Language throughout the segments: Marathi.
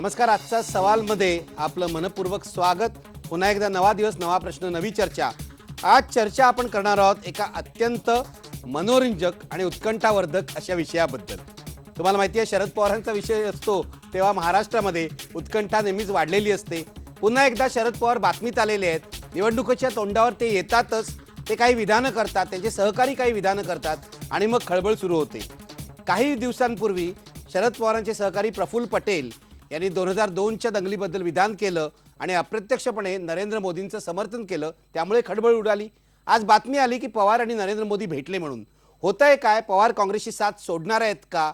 नमस्कार. आजचा सवालमध्ये आपलं मनपूर्वक स्वागत. पुन्हा एकदा नवा दिवस, नवा प्रश्न, नवी चर्चा. आज चर्चा आपण करणार आहोत एका अत्यंत मनोरंजक आणि उत्कंठावर्धक अशा विषयाबद्दल. तुम्हाला माहिती आहे, शरद पवारांचा विषय असतो तेव्हा महाराष्ट्रामध्ये उत्कंठा नेहमीच वाढलेली असते. पुन्हा एकदा शरद पवार बातमीत आलेले आहेत. निवडणुकीच्या तोंडावर ते येतातच, ते काही विधानं करतात, त्यांचे सहकारी काही विधानं करतात आणि मग खळबळ सुरू होते. काही दिवसांपूर्वी शरद पवारांचे सहकारी प्रफुल्ल पटेल यांनी 2002च्या दंगलीबद्दल विधान केलं आणि अप्रत्यक्षपणे नरेंद्र मोदींचं समर्थन केलं, त्यामुळे खळबळ उडाली. आज बातमी आली की पवार आणि नरेंद्र मोदी भेटले म्हणून. होतंय काय? पवार काँग्रेसची साथ सोडणार आहेत का?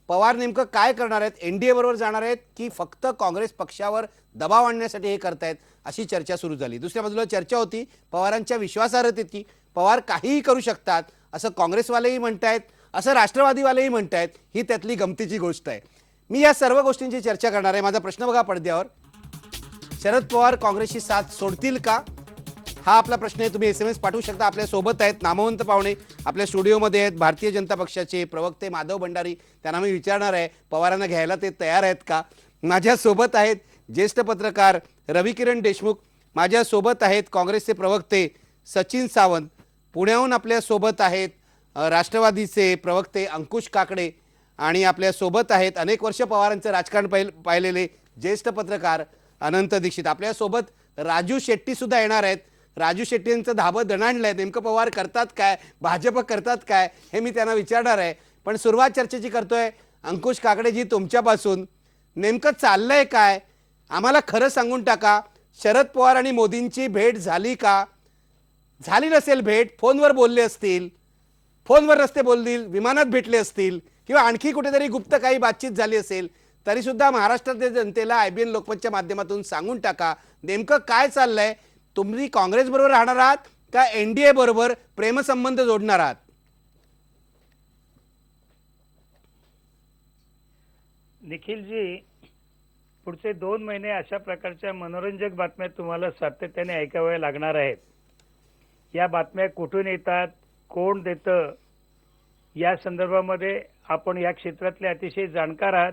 पवार नेमकं काय करणार आहेत? एनडीए बरोबर जाणार आहेत की फक्त काँग्रेस पक्षावर दबाव आणण्यासाठी हे करतायत, अशी चर्चा सुरू झाली. दुसऱ्या बाजूला चर्चा होती पवारांच्या विश्वासार्हतेची. पवार काहीही करू शकतात असं काँग्रेसवालेही म्हणतायत, असं राष्ट्रवादीवालेही म्हणतायत. ही त्यातली गमतीची गोष्ट आहे. मी या सर्व गोष्टींची चर्चा करणार आहे. माझा प्रश्न बघा पडद्यावर. शरद पवार काँग्रेसची साथ सोडतील का? हा आपला प्रश्न आहे. तुम्ही SMS पाठवू शकता. आपल्या सोबत आहेत नामवंत पाहुणे आपल्या स्टुडिओमध्ये आहेत. भारतीय जनता पक्षाचे प्रवक्ते माधव भंडारी, त्यांना मी विचारणार आहे पवारांना घ्यायला ते तयार आहेत का. माझ्यासोबत आहेत ज्येष्ठ पत्रकार रविकिरण देशमुख. माझ्यासोबत आहेत काँग्रेसचे प्रवक्ते सचिन सावंत. पुण्याहून आपल्यासोबत आहेत राष्ट्रवादीचे प्रवक्ते अंकुश काकडे. आणि आपल्यासोबत आहेत अनेक वर्ष पवारांचं राजकारण पाहिलेले ज्येष्ठ पत्रकार अनंत दीक्षित. आपल्यासोबत राजू शेट्टी सुद्धा येणार आहेत. राजू शेट्टी यांचं धाबं दणाणलं आहे. नेमकं पवार करतात काय, भाजप करतात काय, हे मी त्यांना विचारणार आहे. पण सुरुवात चर्चेची करतोय अंकुश काकडेजी तुमच्यापासून. नेमकं चाललंय काय? आम्हाला खरं सांगून टाका. शरद पवार आणि मोदींची भेट झाली का? झाली नसेल भेट, फोनवर बोलले असतील, फोनवर नसते बोलतील, विमानात भेटले असतील किंवा आणखी कुठेतरी गुप्त काही बातचीत झाली असेल, तरी सुद्धा महाराष्ट्रातल्या जनतेला IBN लोकमतच्या माध्यमातून सांगून टाका नेमकं काय चाललंय. तुम्ही काँग्रेस बरोबर राहणार आहात का एनडीए बरोबर प्रेमसंबंध जोडणार आहात? निखिलजी, पुढचे 2 महिने अशा प्रकारच्या मनोरंजक बातम्या तुम्हाला सातत्याने ऐकाव्या लागणार आहेत. या बातम्या कुठून येतात, कोण देतं, या संदर्भामध्ये आपण या क्षेत्रातले अतिशय जाणकार आहात.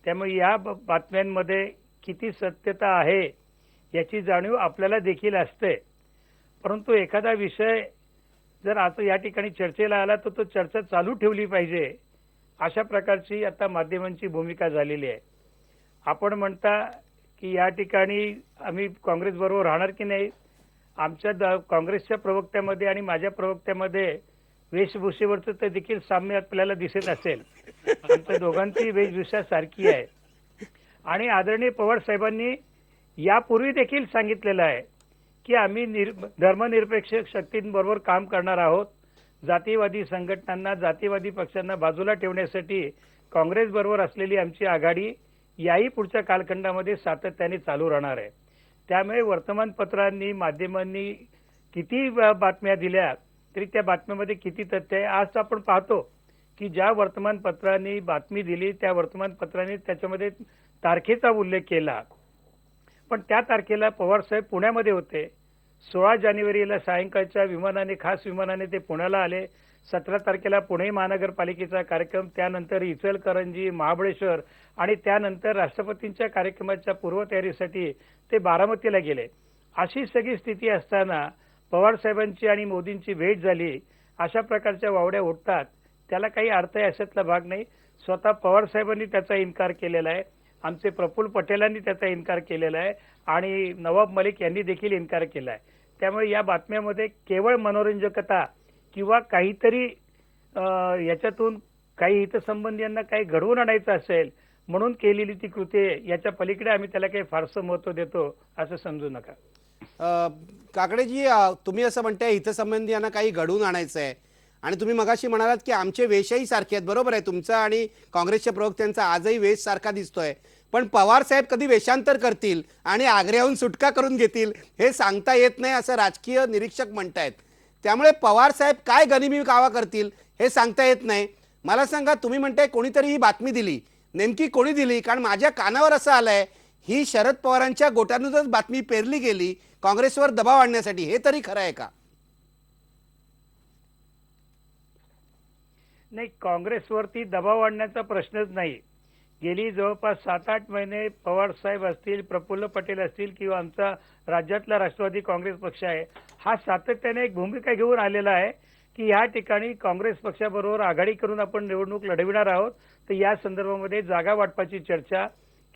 त्यामुळे या बातम्यांमध्ये किती सत्यता आहे याची जाणीव आपल्याला देखील असते. परंतु एखादा विषय जर आता या ठिकाणी चर्चेला आला तर तो चर्चा चालू ठेवली पाहिजे, अशा प्रकारची आता माध्यमांची भूमिका झालेली आहे. आपण म्हणता की या ठिकाणी आम्ही काँग्रेस बरोबर राहणार की नाही. आमच्या काँग्रेसच्या प्रवक्त्यामध्ये आणि माझ्या प्रवक्त्यामध्ये वेशभूषेवरचं ते देखील साम्य आपल्याला दिसत असेल. आमच्या दोघांची वेशभूषा सारखी आहे. आणि आदरणीय पवार साहेबांनी यापूर्वी देखील सांगितलेलं आहे की आम्ही धर्मनिरपेक्ष शक्तींबरोबर काम करणार आहोत. जातीवादी संघटनांना, जातीवादी पक्षांना बाजूला ठेवण्यासाठी काँग्रेस बरोबर असलेली आमची आघाडी याही पुढच्या कालखंडामध्ये सातत्याने चालू राहणार आहे. त्यामुळे वर्तमानपत्रांनी, माध्यमांनी किती बातम्या दिल्या तरी त्या बातम्यामध्ये किती तथ्य आहे. आज आपण पाहतो की ज्या वर्तमानपत्रांनी बातमी दिली त्या वर्तमानपत्रांनी त्याच्यामध्ये तारखेचा उल्लेख केला, पण त्या तारखेला पवार साहेब पुण्यामध्ये होते. 16 जानेवारीला सायंकाळच्या विमानाने, खास विमानाने ते पुण्याला आले. 17 तारखेला पुणे महानगरपालिकेचा कार्यक्रम, त्यानंतर इचलकरंजी, महाबळेश्वर आणि त्यानंतर राष्ट्रपतींच्या कार्यक्रमाच्या पूर्वतयारीसाठी ते बारामतीला गेले. अशी सगळी स्थिती असताना पवार साहेबांची आणि मोदींची भेट झाली. अशा प्रकारच्या वावड्या उठतात, त्याला काही अर्थ आहे अशातला भाग नाही. स्वतः पवार साहेबांनी त्याचा इन्कार केलेला आहे. आमचे प्रफुल्ल पटेलांनी त्याचा इन्कार केलेला आहे आणि नवाब मलिक यांनी देखील इन्कार केला आहे. त्यामुळे या बातम्यामध्ये केवळ मनोरंजकता किंवा काहीतरी याच्यातून काही हितसंबंधियांना काही घडवून आणायचं असेल म्हणून केलेली ती कृती, याच्या पलीकडे आम्ही त्याला काही फारसं महत्त्व देतो असं समजू नका. काकडेजी, तुम्ही असं म्हणताय हितसंबंधियांना काही घडवून आणायचं आहे आणि तुम्ही मगाशी म्हणालात की आमचे वेशही सारखे आहेत. बरोबर आहे, तुमचा आणि काँग्रेसच्या प्रवक्त्यांचा आजही वेश सारखा दिसतोय. पण पवार साहेब कधी वेशांतर करतील आणि आग्र्याहून सुटका करून घेतील हे सांगता येत नाही, असं राजकीय निरीक्षक म्हणतायत. त्यामुळे पवार साहेब काय गनिमी कावा करतील हे सांगता येत नाही. मला सांगा, तुम्ही म्हणताय कोणीतरी ही बातमी दिली, नेमकी कोणी दिली? कारण माझ्या कानावर असं आलंय ही शरद पवारांच्या गोटातूनच बातमी पेरली गेली काँग्रेसवर दबाव आणण्यासाठी. हे तरी खरं आहे का? नाही, काँग्रेसवरती दबाव आणण्याचा प्रश्नच नाही. गेली जवळपास 7-8 महिने पवार साहेब असतील, प्रफुल्ल पटेल असतील किंवा आमचा राज्यातला राष्ट्रवादी काँग्रेस पक्ष आहे, हा सातत्याने एक भूमिका घेऊन आलेला आहे की या ठिकाणी काँग्रेस पक्षाबरोबर आघाडी करून आपण निवडणूक लढविणार आहोत. तर या संदर्भामध्ये जागा वाटपाची चर्चा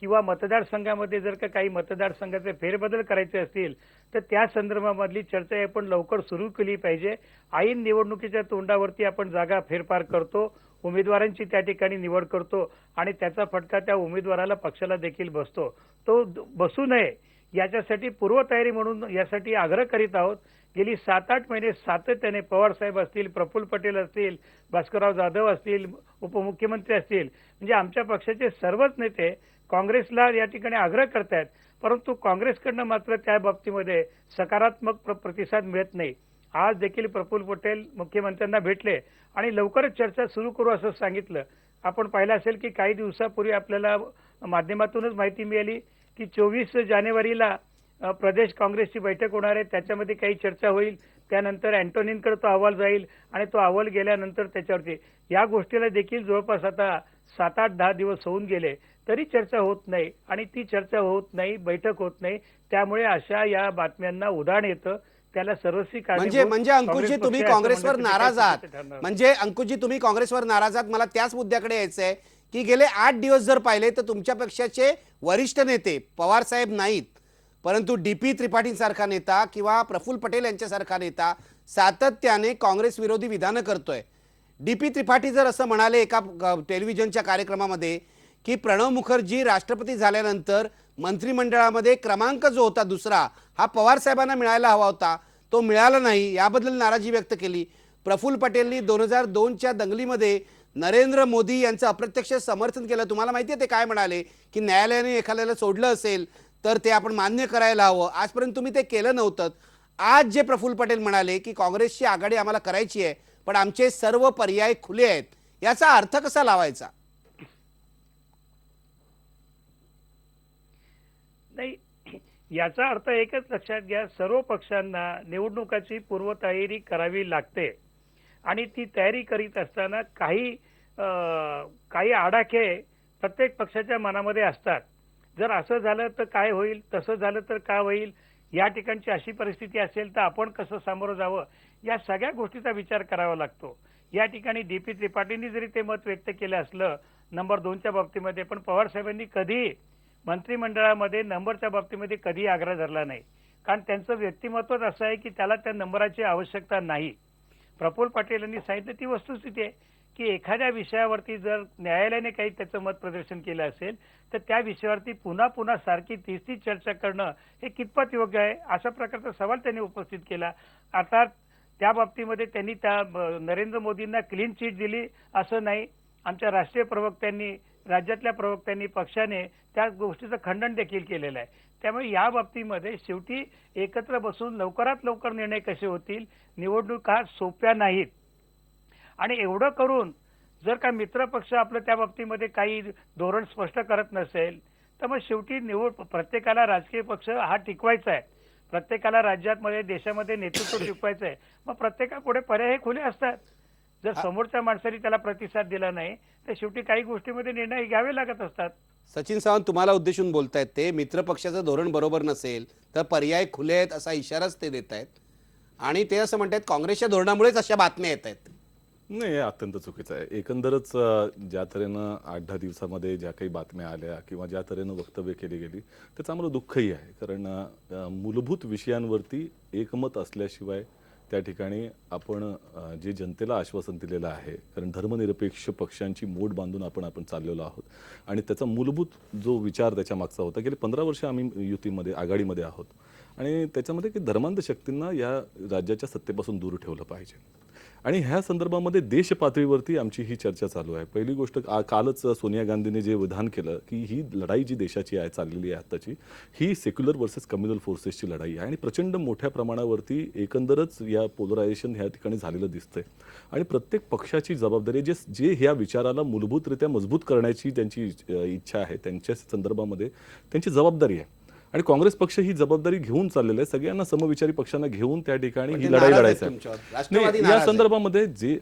किंवा मतदारसंघामध्ये जर का काही मतदारसंघाचे फेरबदल करायचे असतील तर त्या संदर्भामधली चर्चा आपण लवकर सुरू केली पाहिजे. ऐन निवडणुकीच्या तोंडावरती आपण जागा फेरफार करतो, उमेदवारांची त्या ठिकाणी निवड करतो आणि त्याचा फटका त्या उमेदवाराला पक्षाला देखील बसतो. तो बसू नये याच्यासाठी पूर्वतयारी म्हणून यासाठी आग्रह करीत आहोत. गेली 7-8 महिने सातत्याने पवार साहेब असतील, प्रफुल्ल पटेल असतील, भास्करराव जाधव असतील, उपमुख्यमंत्री असतील, म्हणजे आमच्या पक्षाचे सर्वच नेते काँग्रेसला या ठिकाणी आग्रह करतायत, परंतु काँग्रेसकडनं मात्र त्या बाबतीमध्ये सकारात्मक प्रतिसाद मिळत नाही. आज देखील प्रफुल्ल पटेल मुख्यमंत्र्यांना भेटले आणि लवकरच चर्चा सुरू करू असं सांगितलं. आपण पाहिलं असेल की काही दिवसापूर्वी आपल्याला माध्यमातूनच माहिती मिळाली की 24 जानेवारीला प्रदेश काँग्रेसची बैठक होणार आहे. त्याच्यामध्ये काही चर्चा होईल. त्यानंतर अँटोनींकडे तो अहवाल जाईल आणि तो अहवाल गेल्यानंतर त्याच्यावरती या गोष्टीला देखील जवळपास आता 7-8-10 दिवस होऊन गेले तरी चर्चा होत नाही आणि ती चर्चा होत नाही, बैठक होत नाही. त्यामुळे अशा या बातम्यांना उधाण येतं. त्याला सर्वस्वी म्हणजे अंकुशजी तुम्ही काँग्रेसवर नाराज आहात, म्हणजे अंकुशजी तुम्ही काँग्रेसवर नाराज आहात. मला त्याच मुद्द्याकडे यायचंय की गेले 8 दिवस जर पाहिले तर तुमच्या पक्षाचे वरिष्ठ नेते पवार साहेब नाहीत, परंतु DP त्रिपाठींसारखा नेता किंवा प्रफुल्ल पटेल यांच्यासारखा नेता सातत्याने काँग्रेस विरोधी विधानं करतोय. DP त्रिपाठी जर असं म्हणाले एका टेलिव्हिजनच्या कार्यक्रमामध्ये की प्रणव मुखर्जी राष्ट्रपती झाल्यानंतर मंत्रिमंडळामध्ये क्रमांक जो होता दुसरा हा पवार साहेबांना मिळायला हवा होता, तो मिळाला नाही, याबद्दल नाराजी व्यक्त केली. प्रफुल्ल पटेलनी 2002च्या दंगलीमध्ये नरेंद्र मोदी यांचं अप्रत्यक्ष समर्थन केलं. तुम्हाला माहिती आहे ते काय म्हणाले की न्यायालयाने एखाद्याला सोडलं असेल तर ते आपण मान्य करायला हवं. आजपर्यंत तुम्ही ते केलं नव्हतं. आज जे प्रफुल्ल पटेल म्हणाले की काँग्रेसची आघाडी आम्हाला करायची आहे पण आमचे सर्व पर्याय खुले आहेत, याचा अर्थ कसा लावायचा? नाही, याचा अर्थ एकच लक्षात घ्या, सर्व पक्षांना निवडणुकाची पूर्वतयारी करावी लागते आणि ती तयारी करीत असताना काही आडाखे प्रत्येक पक्षाच्या मनामध्ये असतात. जर असं झालं तर काय होईल, तसं झालं तर काय होईल, या ठिकाणची अशी परिस्थिती असेल तर आपण कसं सामोरं जावं, या सगळ्या गोष्टीचा विचार करावा लागतो. या ठिकाणी DP त्रिपाठींनी जरी ते मत व्यक्त केलं असलं नंबर 2च्या बाबतीमध्ये, पण पवार साहेबांनी कधी मंत्रिमंडळामध्ये नंबरच्या बाबतीमध्ये कधी आग्रह धरला नाही, कारण त्यांचं व्यक्तिमत्वच असं आहे की त्याला त्या नंबराची आवश्यकता नाही. प्रफुल्ल पटेल यांनी सांगितलं ती वस्तुस्थिती आहे की एखाद्या विषयावरती जर न्यायालयाने काही त्याचं मत प्रदर्शन केलं असेल तर त्या विषयावरती पुन्हा पुन्हा सारखी तीच चर्चा करणं हे कितपत योग्य आहे, अशा प्रकारचा सवाल त्यांनी उपस्थित केला. आता त्या बाबतीमध्ये त्यांनी त्या नरेंद्र मोदींना क्लीन चिट दिली असं नाही. आमच्या राष्ट्रीय प्रवक्त्यांनी, राज्यातल्या प्रवक्त्यांनी, पक्षाने त्या गोष्टीचं खंडन देखील केलेलं आहे. त्यामुळे या बाबतीमध्ये शेवटी एकत्र बसून लवकरात लवकर निर्णय कसे होतील, निवडणुका सोप्या नाहीत आणि एवढं करून जर का मित्र पक्ष आपलं त्या बाबतीमध्ये काही धोरण स्पष्ट करत नसेल तर मग शेवटी प्रत्येकाला राजकीय पक्ष हा टिकवायचा आहे, प्रत्येकाला राज्यामध्ये देशामध्ये नेतृत्व टिकवायचं आहे. मग प्रत्येकापुढे पर्याय हे खुले असतात. जर समोरच्या माणसाने त्याला प्रतिसाद दिला नाही तर शेवटी काही गोष्टीमध्ये निर्णय घ्यावे लागत असतात. सचिन सावंत तुम्हाला उद्देशून बोलतायत, ते मित्र पक्षाचं धोरण बरोबर नसेल तर पर्याय खुले आहेत असा इशाराच ते देत आहेत आणि ते असं म्हणतात काँग्रेसच्या धोरणामुळेच अशा बातम्या येत आहेत. नाही, हे अत्यंत चुकीचं आहे. एकंदरच ज्या तऱ्हेनं 8-10 दिवसामध्ये ज्या काही बातम्या आल्या किंवा ज्या तऱ्हेनं वक्तव्य केली गेली त्याचं आम्हाला दुःखही आहे, कारण मूलभूत विषयांवरती एकमत असल्याशिवाय त्या ठिकाणी आपण जे जनतेला आश्वासन दिलेलं आहे, कारण धर्मनिरपेक्ष पक्षांची मोड बांधून आपण चाललेलो आहोत आणि त्याचा मूलभूत जो विचार त्याच्या मागचा होता, गेले 15 वर्ष आम्ही युतीमध्ये आघाडीमध्ये आहोत आणि त्याच्यामध्ये की धर्मांध शक्तींना या राज्याच्या सत्तेपासून दूर ठेवलं पाहिजे आणि ह्या संदर्भामध्ये देश पातळीवरती आमची ही चर्चा चालू आहे. पहिली गोष्ट, कालच सोनिया गांधींनी जे विधान केलं की ही लढाई जी देशाची आहे चाललेली आहे आत्ताची, ही सेक्युलर वर्सेस कम्युनल फोर्सेसची लढाई आहे आणि प्रचंड मोठ्या प्रमाणावरती एकंदरच या पोलरायझेशन ह्या ठिकाणी झालेलं दिसतंय आणि प्रत्येक पक्षाची जबाबदारी जे ह्या विचाराला मूलभूतरित्या मजबूत करण्याची त्यांची इच्छा आहे त्यांच्या संदर्भामध्ये त्यांची जबाबदारी आहे आणि काँग्रेस पक्ष ही जबाबदारी घेऊन चाललेला आहे. सगळ्यांना समविचारी पक्षांना घेऊन त्या ठिकाणी पण ही ते लढाई नाराज आहेत लढायचं आहे. तुमच्यावर. राष्ट्रवादी नाही, नाराज या आहे. संदर्भामध्ये जे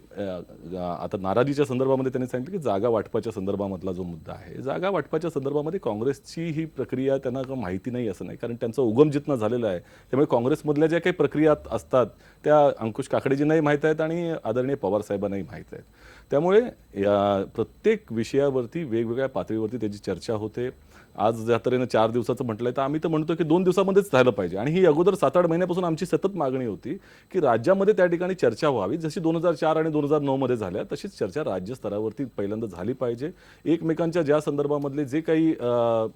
आता नाराजीच्या संदर्भामध्ये त्यांनी सांगितलं की जागा वाटपाच्या संदर्भामधला जो मुद्दा आहे, जागा वाटपाच्या संदर्भामध्ये काँग्रेसची ही प्रक्रिया त्यांना माहिती नाही असं नाही, कारण त्यांचा उगम जिथनं झालेला आहे. त्यामुळे काँग्रेसमधल्या ज्या काही प्रक्रिया असतात त्या अंकुश काकडेजींनाही माहीत आहेत आणि आदरणीय पवार साहेबांनाही माहीत आहेत. त्यामुळे या प्रत्येक विषयावरती वेगवेगळ्या पातळीवरती त्याची चर्चा होते. आज ज्या तऱ्हेनं 4 दिवसाचं म्हटलंय, तर आम्ही तर म्हणतो की 2 दिवसामध्येच झालं पाहिजे. आणि ही अगोदर 7-8 महिन्यापासून आमची सतत मागणी होती की राज्यामध्ये त्या ठिकाणी चर्चा व्हावी. जशी 2004 आणि 2009 मध्ये झाल्या तशीच चर्चा राज्य स्तरावरती पहिल्यांदा झाली पाहिजे. एकमेकांच्या ज्या संदर्भामधले जे काही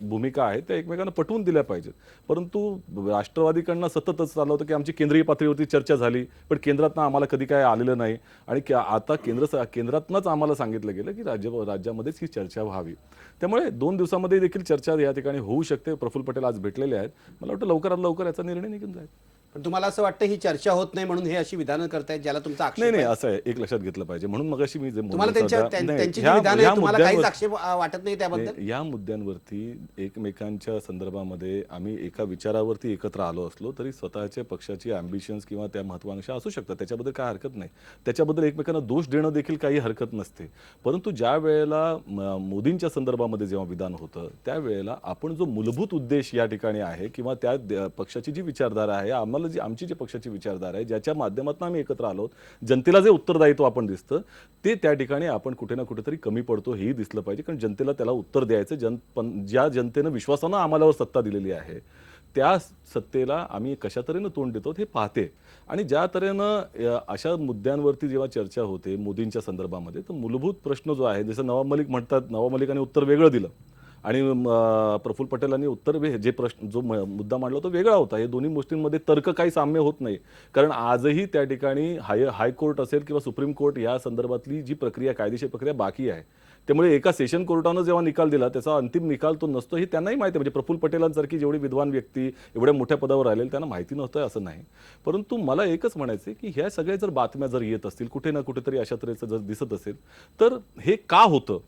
भूमिका आहेत त्या एकमेकांना पटवून दिल्या पाहिजेत. परंतु राष्ट्रवादीकडनं सततच चाललं होतं की आमची केंद्रीय पातळीवरती चर्चा झाली, पण केंद्रातनं आम्हाला कधी काय आलेलं नाही. आणि आता केंद्रातनंच आम्हाला सांगितलं गेलं की राज्यामध्येच ही चर्चा व्हावी. त्यामुळे 2 दिवसामध्ये देखील चर्चा या ठिकाणी होऊ शकते. प्रफुल्ल पटेल आज भेटलेले आहेत. मला वाटतं लवकरात लवकर याचा निर्णय निघून जाईल. पण तुम्हाला असं वाटतं ही चर्चा होत नाही म्हणून हे अशी विधानं करतायत ज्याला तुमचा आक्षेप नाही, आहे? असं आहे, एक लक्षात घेतलं पाहिजे. म्हणून मगाशी मी जे तुम्हाला बोललो होतो, त्यांची जी ह्या- विधानं ह्या आहेत तुम्हाला काहीच मुद्द्यांवर- आक्षेप वाटत नाही त्याबद्दल? नाही, या मुद्द्यांवरती एकमेकांच्या संदर्भामध्ये आम्ही एका विचारावरती एकत्र आलो असलो तरी स्वतःच्या पक्षाची अँबिशन्स किंवा त्या महत्वाकांक्षा असू शकतात, त्याच्याबद्दल काय हरकत नाही. त्याच्याबद्दल एकमेकांना दोष देणं देखील काही हरकत नसते. परंतु ज्या वेळेला मोदींच्या संदर्भामध्ये जेव्हा विधान होतं त्यावेळेला आपण जो मूलभूत उद्देश या ठिकाणी आहे किंवा त्या पक्षाची जी विचारधारा आहे, आम्हाला जी आमची जी पक्षाची विचारधारा आहे, ज्याच्या माध्यमातून आम्ही एकत्र आलो, जनतेला जे उत्तरदायित्व आपण दिसतं ते त्या ठिकाणी आपण कुठे ना कुठेतरी कमी पडतो हेही दिसलं पाहिजे. कारण जनतेला त्याला उत्तर द्यायचं, ज्या जनतेनं विश्वासानं आम्हालावर सत्ता दिलेली आहे त्या सत्तेला आम्ही कशा तऱ्हेनं तोंड देतो हे पाहते. आणि ज्या तऱ्हेनं अशा मुद्द्यांवरती जेव्हा चर्चा होते मोदींच्या संदर्भामध्ये, तर मूलभूत प्रश्न जो आहे, जसं नवाब मलिक म्हणतात, नवाब मलिकांनी उत्तर वेगळं दिलं आणि प्रफुल्ल पटेलांनी उत्तर जे प्रश्न जो मुद्दा मांडला तो वेगळा होता. हे दोन्ही गोष्टींमध्ये तर्क काही साम्य होत नाही. कारण आजही त्या ठिकाणी हायकोर्ट असेल किंवा सुप्रीम कोर्ट या संदर्भातली जी प्रक्रिया, कायदेशीर प्रक्रिया बाकी आहे. त्यामुळे एका सेशन कोर्टानं जेव्हा निकाल दिला त्याचा अंतिम निकाल तो नसतो हे त्यांनाही माहिती आहे. म्हणजे प्रफुल्ल पटेलांसारखी जेवढी विद्वान व्यक्ती एवढ्या मोठ्या पदावर राहिलेली त्यांना माहिती नव्हतं असं नाही. परंतु मला एकच म्हणायचं की ह्या सगळ्या जर बातम्या जर येत असतील कुठे ना कुठेतरी अशा तऱ्हेचं जर दिसत असेल तर हे का होतं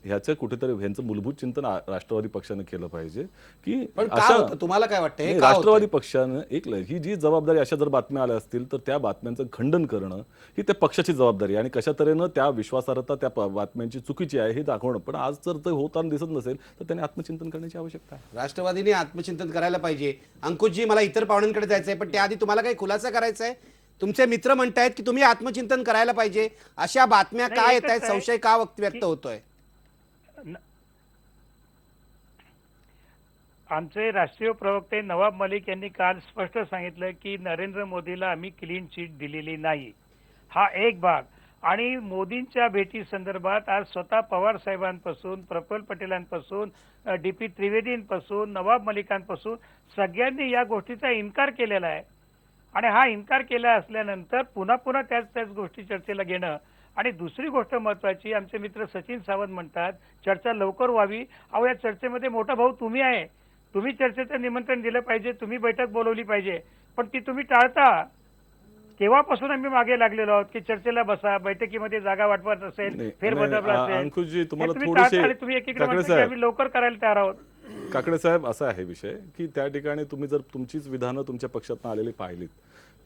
ह्याचं कुठेतरी ह्यांचं मूलभूत चिंतन राष्ट्रवादी पक्षानं केलं पाहिजे की पण का होतं? तुम्हाला काय वाटतं हे का राष्ट्रवादी होतंय? पक्षानं ही जी जबाबदारी, अशा जर बातम्या आल्या असतील तर त्या बातम्यांचं खंडन करणं ही त्या पक्षाची जबाबदारी आहे आणि कशा तऱ्हेनं त्या विश्वासार्हता त्या बातम्यांची चुकीची आहे हे दाखवणं. पण आज जर ते होताना दिसत नसेल तर त्यांनी आत्मचिंतन करण्याची आवश्यकता आहे. राष्ट्रवादीने आत्मचिंतन करायला पाहिजे. अंकुशजी, मला इतर पाहुण्यांकडे जायचंय, पण त्याआधी तुम्हाला काही खुलासा करायचा आहे? तुमचे मित्र म्हणतायत की तुम्ही आत्मचिंतन करायला पाहिजे, अशा बातम्या नाही, का एकच येत आहेत, आहे संशय का व्यक्त होतोय? आमचे राष्ट्रीय प्रवक्ते नवाब मलिक यांनी काल स्पष्ट सांगितलं की नरेंद्र मोदीला आम्ही क्लीन चिट दिलेली नाही. हा एक भाग. आणि मोदींच्या भेटी संदर्भात आज स्वतः पवार साहेबांपासून, प्रफुल्ल पटेलांपासून, DP त्रिवेदींपासून, नवाब मलिकांपासून सगळ्यांनी या गोष्टीचा इन्कार केलेला आहे. आणि हा इन्कार केला असल्यानंतर पुन्हा पुन्हा त्याच गोष्टी चर्चेला घेणं. आणि दुसरी गोष्ट महत्वाची, आमचे मित्र सचिन सावंत म्हणतात चर्चा लवकर व्हावी. अहो, या चर्चेमध्ये मोठा भाऊ तुम्ही आहे. तुम्ही चर्चेचं निमंत्रण दिलं पाहिजे, तुम्ही बैठक बोलवली पाहिजे, पण ती तुम्ही टाळता. केव्हापासून आम्ही मागे लागलेलो आहोत की चर्चेला बसा, बैठकीमध्ये जागा वाटवत असेल, फेरबदल असेल, अंकुशजी, तुम्हाला तुम्ही थोडेसे टाळता आणि तुम्ही एकीकडे काकडे म्हणता की साहेब आम्ही लवकर करायला तयार आहोत. काकडे साहेब, असा आहे विषय की त्या ठिकाणी तुम्ही जर तुमचीच विधानं तुमच्या पक्षातून आलेली पाहिलीत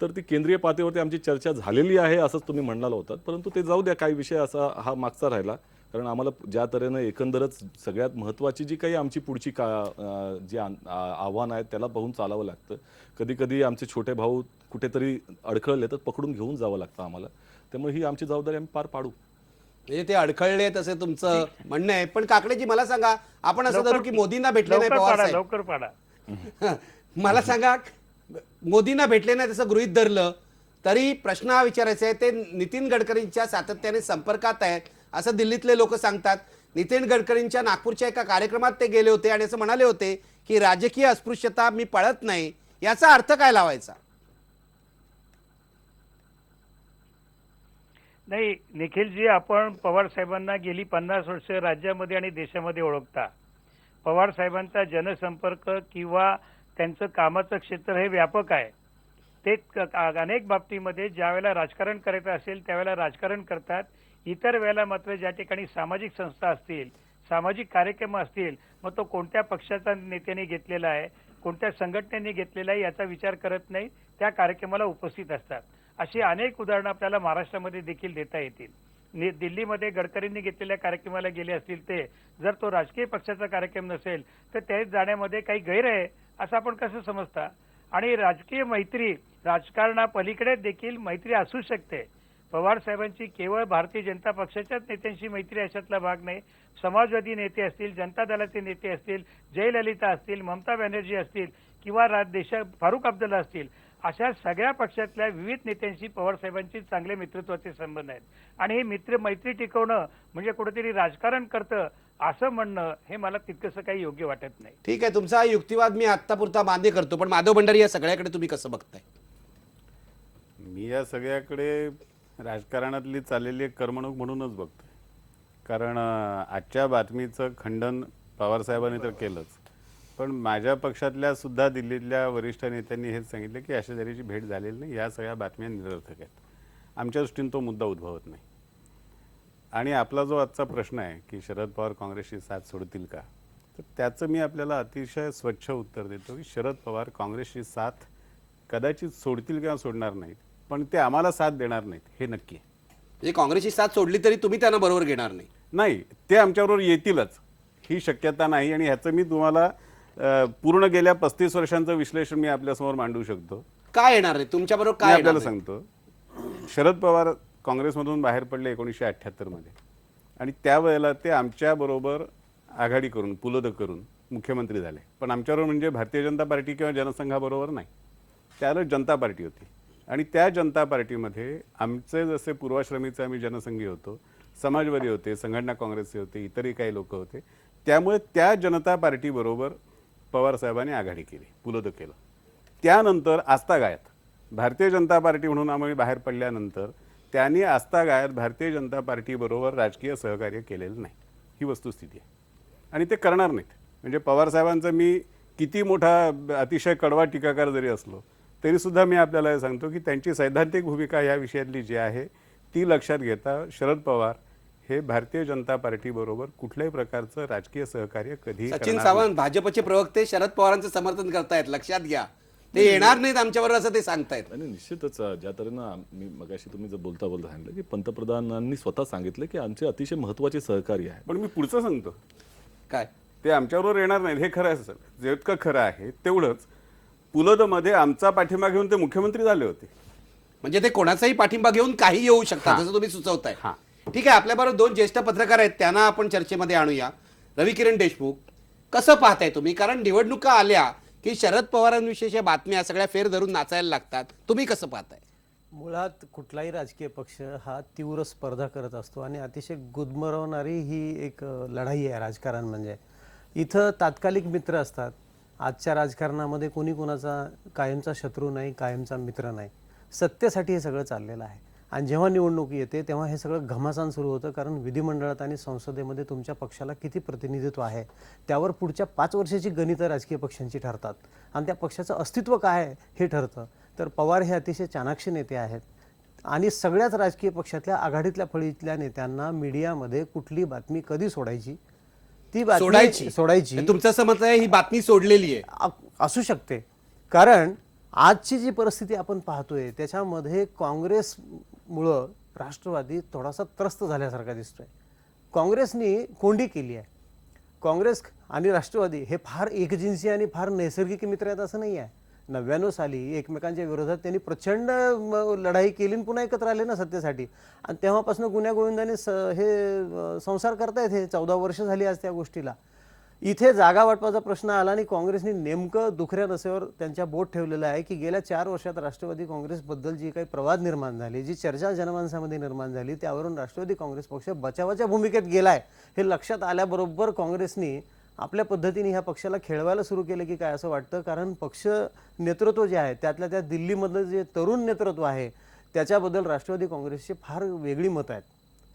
तर ती केंद्रीय पातळीवरती आमची चर्चा झालेली आहे असंच तुम्ही म्हणाला होतात. परंतु ते जाऊ द्या, काही विषय असा हा मागचा राहिला. कारण आम्हाला ज्या तऱ्हेनं एकंदरच सगळ्यात महत्त्वाची जी काही आमची पुढची जी आव्हान आहेत त्याला पाहून चालावं लागतं. कधी कधी आमचे छोटे भाऊ कुठेतरी अडखळले तर पकडून घेऊन जावं लागतं आम्हाला. त्यामुळे ही आमची जबाबदारी आम्ही पार पाडू. म्हणजे ते अडखळले तसे तुमचं म्हणणं आहे. पण काकडेजी, मला सांगा, आपण असं धरू की मोदींना भेटले नाही पवार साहेब, लवकर पाडा. मला सांगा, मोदींना भेटले नाही तसं गृहीत धरलं तरी प्रश्न हा विचारायचा आहे, ते नितीन गडकरींच्या सातत्याने संपर्कात आहेत असं दिल्लीतले लोक सांगतात. नितीन गडकरींच्या नागपूरच्या एका कार्यक्रमात ते गेले होते आणि असं म्हणाले होते की राजकीय अस्पृश्यता मी पळत नाही. याचा अर्थ काय लावायचा? नाही निखिलजी, आपण पवार साहेबांना गेली 50 वर्ष राज्यामध्ये आणि देशामध्ये ओळखता. पवार साहेबांचा जनसंपर्क किंवा त्यांचं कामाचं क्षेत्र हे व्यापक आहे. ते अनेक बाबतीमध्ये ज्या वेळेला राजकारण करायचं असेल त्यावेळेला राजकारण करतात. इतर वेळेला मात्र ज्या ठिकाणी सामाजिक संस्था असतील, सामाजिक कार्यक्रम असतील, मग तो कोणत्या पक्षाचा नेत्याने घेतलेला आहे, कोणत्या संघटनेने घेतलेला आहे याचा विचार करत नाही, त्या कार्यक्रमाला उपस्थित असतात. अशी अनेक उदाहरणं आपल्याला महाराष्ट्रामध्ये देखील देता येतील. दिल्लीमध्ये गडकरींनी घेतलेल्या कार्यक्रमाला गेले असतील ते, जर तो राजकीय पक्षाचा कार्यक्रम नसेल तर त्यात जाण्यामध्ये काही गैर आहे असं आपण कसं समजता? आणि राजकीय मैत्री, राजकारणापलीकडे देखील मैत्री असू शकते. पवार साहेबांची केवळ भारतीय जनता पक्षाच्याच नेत्यांशी मैत्री अशातला भाग नाही. समाजवादी नेते असतील, जनता दलाचे नेते असतील, जयललिता असतील, ममता बॅनर्जी असतील किंवा फारुख अब्दुल्ला असतील, अशा सगळ्या पक्षातल्या विविध नेत्यांशी पवार साहेबांची चांगले मित्रत्वाचे संबंध आहेत. आणि हे मैत्री टिकवणं म्हणजे कुठेतरी राजकारण करतं असं म्हणणं हे मला तितकंसं काही योग्य वाटत नाही. ठीक आहे, तुमचा हा युक्तिवाद मी आत्तापुरता मान्य करतो, पण माधव भंडारी या सगळ्याकडे तुम्ही कसं बघताय? मी या सगळ्याकडे राजकारणातली चाललेली एक करमणूक म्हणूनच बघतोय. कारण आजच्या बातमीचं खंडन पवारसाहेबांनी तर केलंच, पण माझ्या पक्षातल्या सुद्धा दिल्लीतल्या वरिष्ठ नेत्यांनी हेच सांगितलं की अशा तऱ्हेची भेट झालेली नाही, या सगळ्या बातम्या निरर्थक आहेत. आमच्या दृष्टीने तो मुद्दा उद्भवत नाही. आणि आपला जो आजचा प्रश्न आहे की शरद पवार काँग्रेसची साथ सोडतील का, तर त्याचं मी आपल्याला अतिशय स्वच्छ उत्तर देतो की शरद पवार काँग्रेसची साथ कदाचित सोडतील किंवा सोडणार नाहीत, पण ते आम्हाला साथ देणार नाहीत हे नक्की आहे. म्हणजे काँग्रेसची साथ सोडली तरी तुम्ही त्यांना बरोबर घेणार नाही? नाही, ते आमच्याबरोबर येतीलच ही शक्यता नाही. आणि ह्याचं मी तुम्हाला पूर्ण गेल्या 35 वर्षांचं विश्लेषण मी आपल्यासमोर मांडू शकतो. काय येणार आहे तुमच्याबरोबर? मी काय आपल्याला येणार आहे? सांगतो, शरद पवार काँग्रेसमधून बाहेर पडले 1978 मध्ये, आणि त्यावेळेला ते आमच्याबरोबर आघाडी करून पुलोद करून मुख्यमंत्री झाले. पण आमच्याबरोबर म्हणजे भारतीय जनता पार्टी किंवा जनसंघाबरोबर नाही, त्यावेळेला जनता पार्टी होती. आणि त्या जनता पार्टीमध्ये आमचे जसे पूर्वाश्रमीचे आम्ही जनसंघी होतो, समाजवादी होते, संघटना काँग्रेसचे होते, इतरही काही लोक होते. त्यामुळे त्या जनता पार्टीबरोबर पवारसाहेबांनी आघाडी केली, पुलोद केलं. त्यानंतर आस्थागायत भारतीय जनता पार्टी म्हणून आम्ही बाहेर पडल्यानंतर त्यांनी आस्थागायत भारतीय जनता पार्टीबरोबर राजकीय सहकार्य केलेलं नाही, ही वस्तुस्थिती आहे. आणि ते करणार नाहीत. म्हणजे पवारसाहेबांचा मी किती मोठा अतिशय कडवा टीकाकार जरी असलो तरीसुद्धा मी आपल्याला हे सांगतो की त्यांची सैद्धांतिक भूमिका या विषयातली जी आहे ती लक्षात घेता शरद पवार हे भारतीय जनता पार्टीबरोबर कुठल्याही प्रकारचं राजकीय सहकार्य कधी सचिन सावंत भाजपचे प्रवक्ते शरद पवारांचं समर्थन करतायत, लक्षात घ्या. ते येणार नाहीत आमच्याबरोबर असं ते सांगतायत. आणि निश्चितच ज्या तऱ्हेनं मी मगाशी तुम्ही जर बोलता सांगितलं की पंतप्रधानांनी स्वतः सांगितलं की आमचे अतिशय महत्त्वाचे सहकार्य आहे. पण मी पुढचं सांगतो, काय ते आमच्याबरोबर येणार नाहीत हे खरं आहे सर. जितकं खरं आहे तेवढंच पुलोदमध्ये आमचा पाठिंबा घेऊन ते मुख्यमंत्री झाले होते. म्हणजे ते कोणाचाही पाठिंबा घेऊन काही येऊ शकतात, जसं तुम्ही सुचवताय. ठीक आहे, आपल्याबरोबर 2 ज्येष्ठ पत्रकार आहेत, त्यांना आपण चर्चेमध्ये आणूया. रविकिरण देशमुख, कसं पाहताय तुम्ही? कारण निवडणुका आल्या की शरद पवारांविषयीच्या बातम्या सगळ्या फेर धरून नाचायला लागतात. तुम्ही कसं पाहताय? मुळात कुठलाही राजकीय पक्ष हा तीव्र स्पर्धा करत असतो आणि अतिशय गुदमरवणारी ही एक लढाई आहे राजकारण. म्हणजे इथं तात्कालिक मित्र असतात. आजच्या राजकारणामध्ये कोणी कोणाचा कायमचा शत्रू नाही, कायमचा मित्र नाही. सत्तेसाठी हे सगळं चाललेलं आहे. आणि जेव्हा निवडणूक येते तेव्हा हे सगळं घमासान सुरू होतं, कारण विधिमंडळात आणि संसदेमध्ये तुमच्या पक्षाला किती प्रतिनिधित्व आहे त्यावर पुढच्या 5 वर्षाची गणितं राजकीय पक्षांची ठरतात आणि त्या पक्षाचं अस्तित्व काय आहे हे ठरतं. तर पवार हे अतिशय चाणाक्ष नेते आहेत आणि सगळ्याच राजकीय पक्षातल्या आघाडीतल्या फळीतल्या नेत्यांना मीडियामध्ये कुठली बातमी कधी सोडायची ती बातमी सोडायची. तुमचं असं मत आहे ही बातमी सोडलेली आहे? असू शकते, कारण आजची जी परिस्थिती आपण पाहतोय त्याच्यामध्ये काँग्रेसमुळं राष्ट्रवादी थोडासा त्रस्त झाल्यासारखा दिसतोय. काँग्रेसनी कोंडी केली आहे. काँग्रेस आणि राष्ट्रवादी हे फार एकजिन्सी आणि फार नैसर्गिक मित्र आहेत असं नाही आहे. 99 साली एकमेकांच्या विरोधात त्यांनी प्रचंड लढाई केली आणि पुन्हा एकत्र आले ना सत्तेसाठी. आणि तेव्हापासून गुन्ह्या गोविंदाने हे संसार करतायत. हे 14 वर्ष झाली आज त्या गोष्टीला. इथे जागा वाटपाचा प्रश्न आला आणि काँग्रेसने नेमकं दुखऱ्या रस्त्यावर त्यांच्या बोट ठेवलेलं आहे की गेल्या 4 वर्षात राष्ट्रवादी काँग्रेसबद्दल जी काही प्रवाद निर्माण झाली, जी चर्चा जनमानसामध्ये निर्माण झाली, त्यावरून राष्ट्रवादी काँग्रेस पक्ष बचावाच्या भूमिकेत गेलाय हे लक्षात आल्याबरोबर काँग्रेसने आपल्या पद्धतीने ह्या पक्षाला खेळवायला सुरू केलं की काय असं वाटतं. कारण पक्ष नेतृत्व जे आहे त्यातल्या त्या दिल्लीमधलं जे तरुण नेतृत्व आहे त्याच्याबद्दल राष्ट्रवादी काँग्रेसचे फार वेगळी मतं आहेत.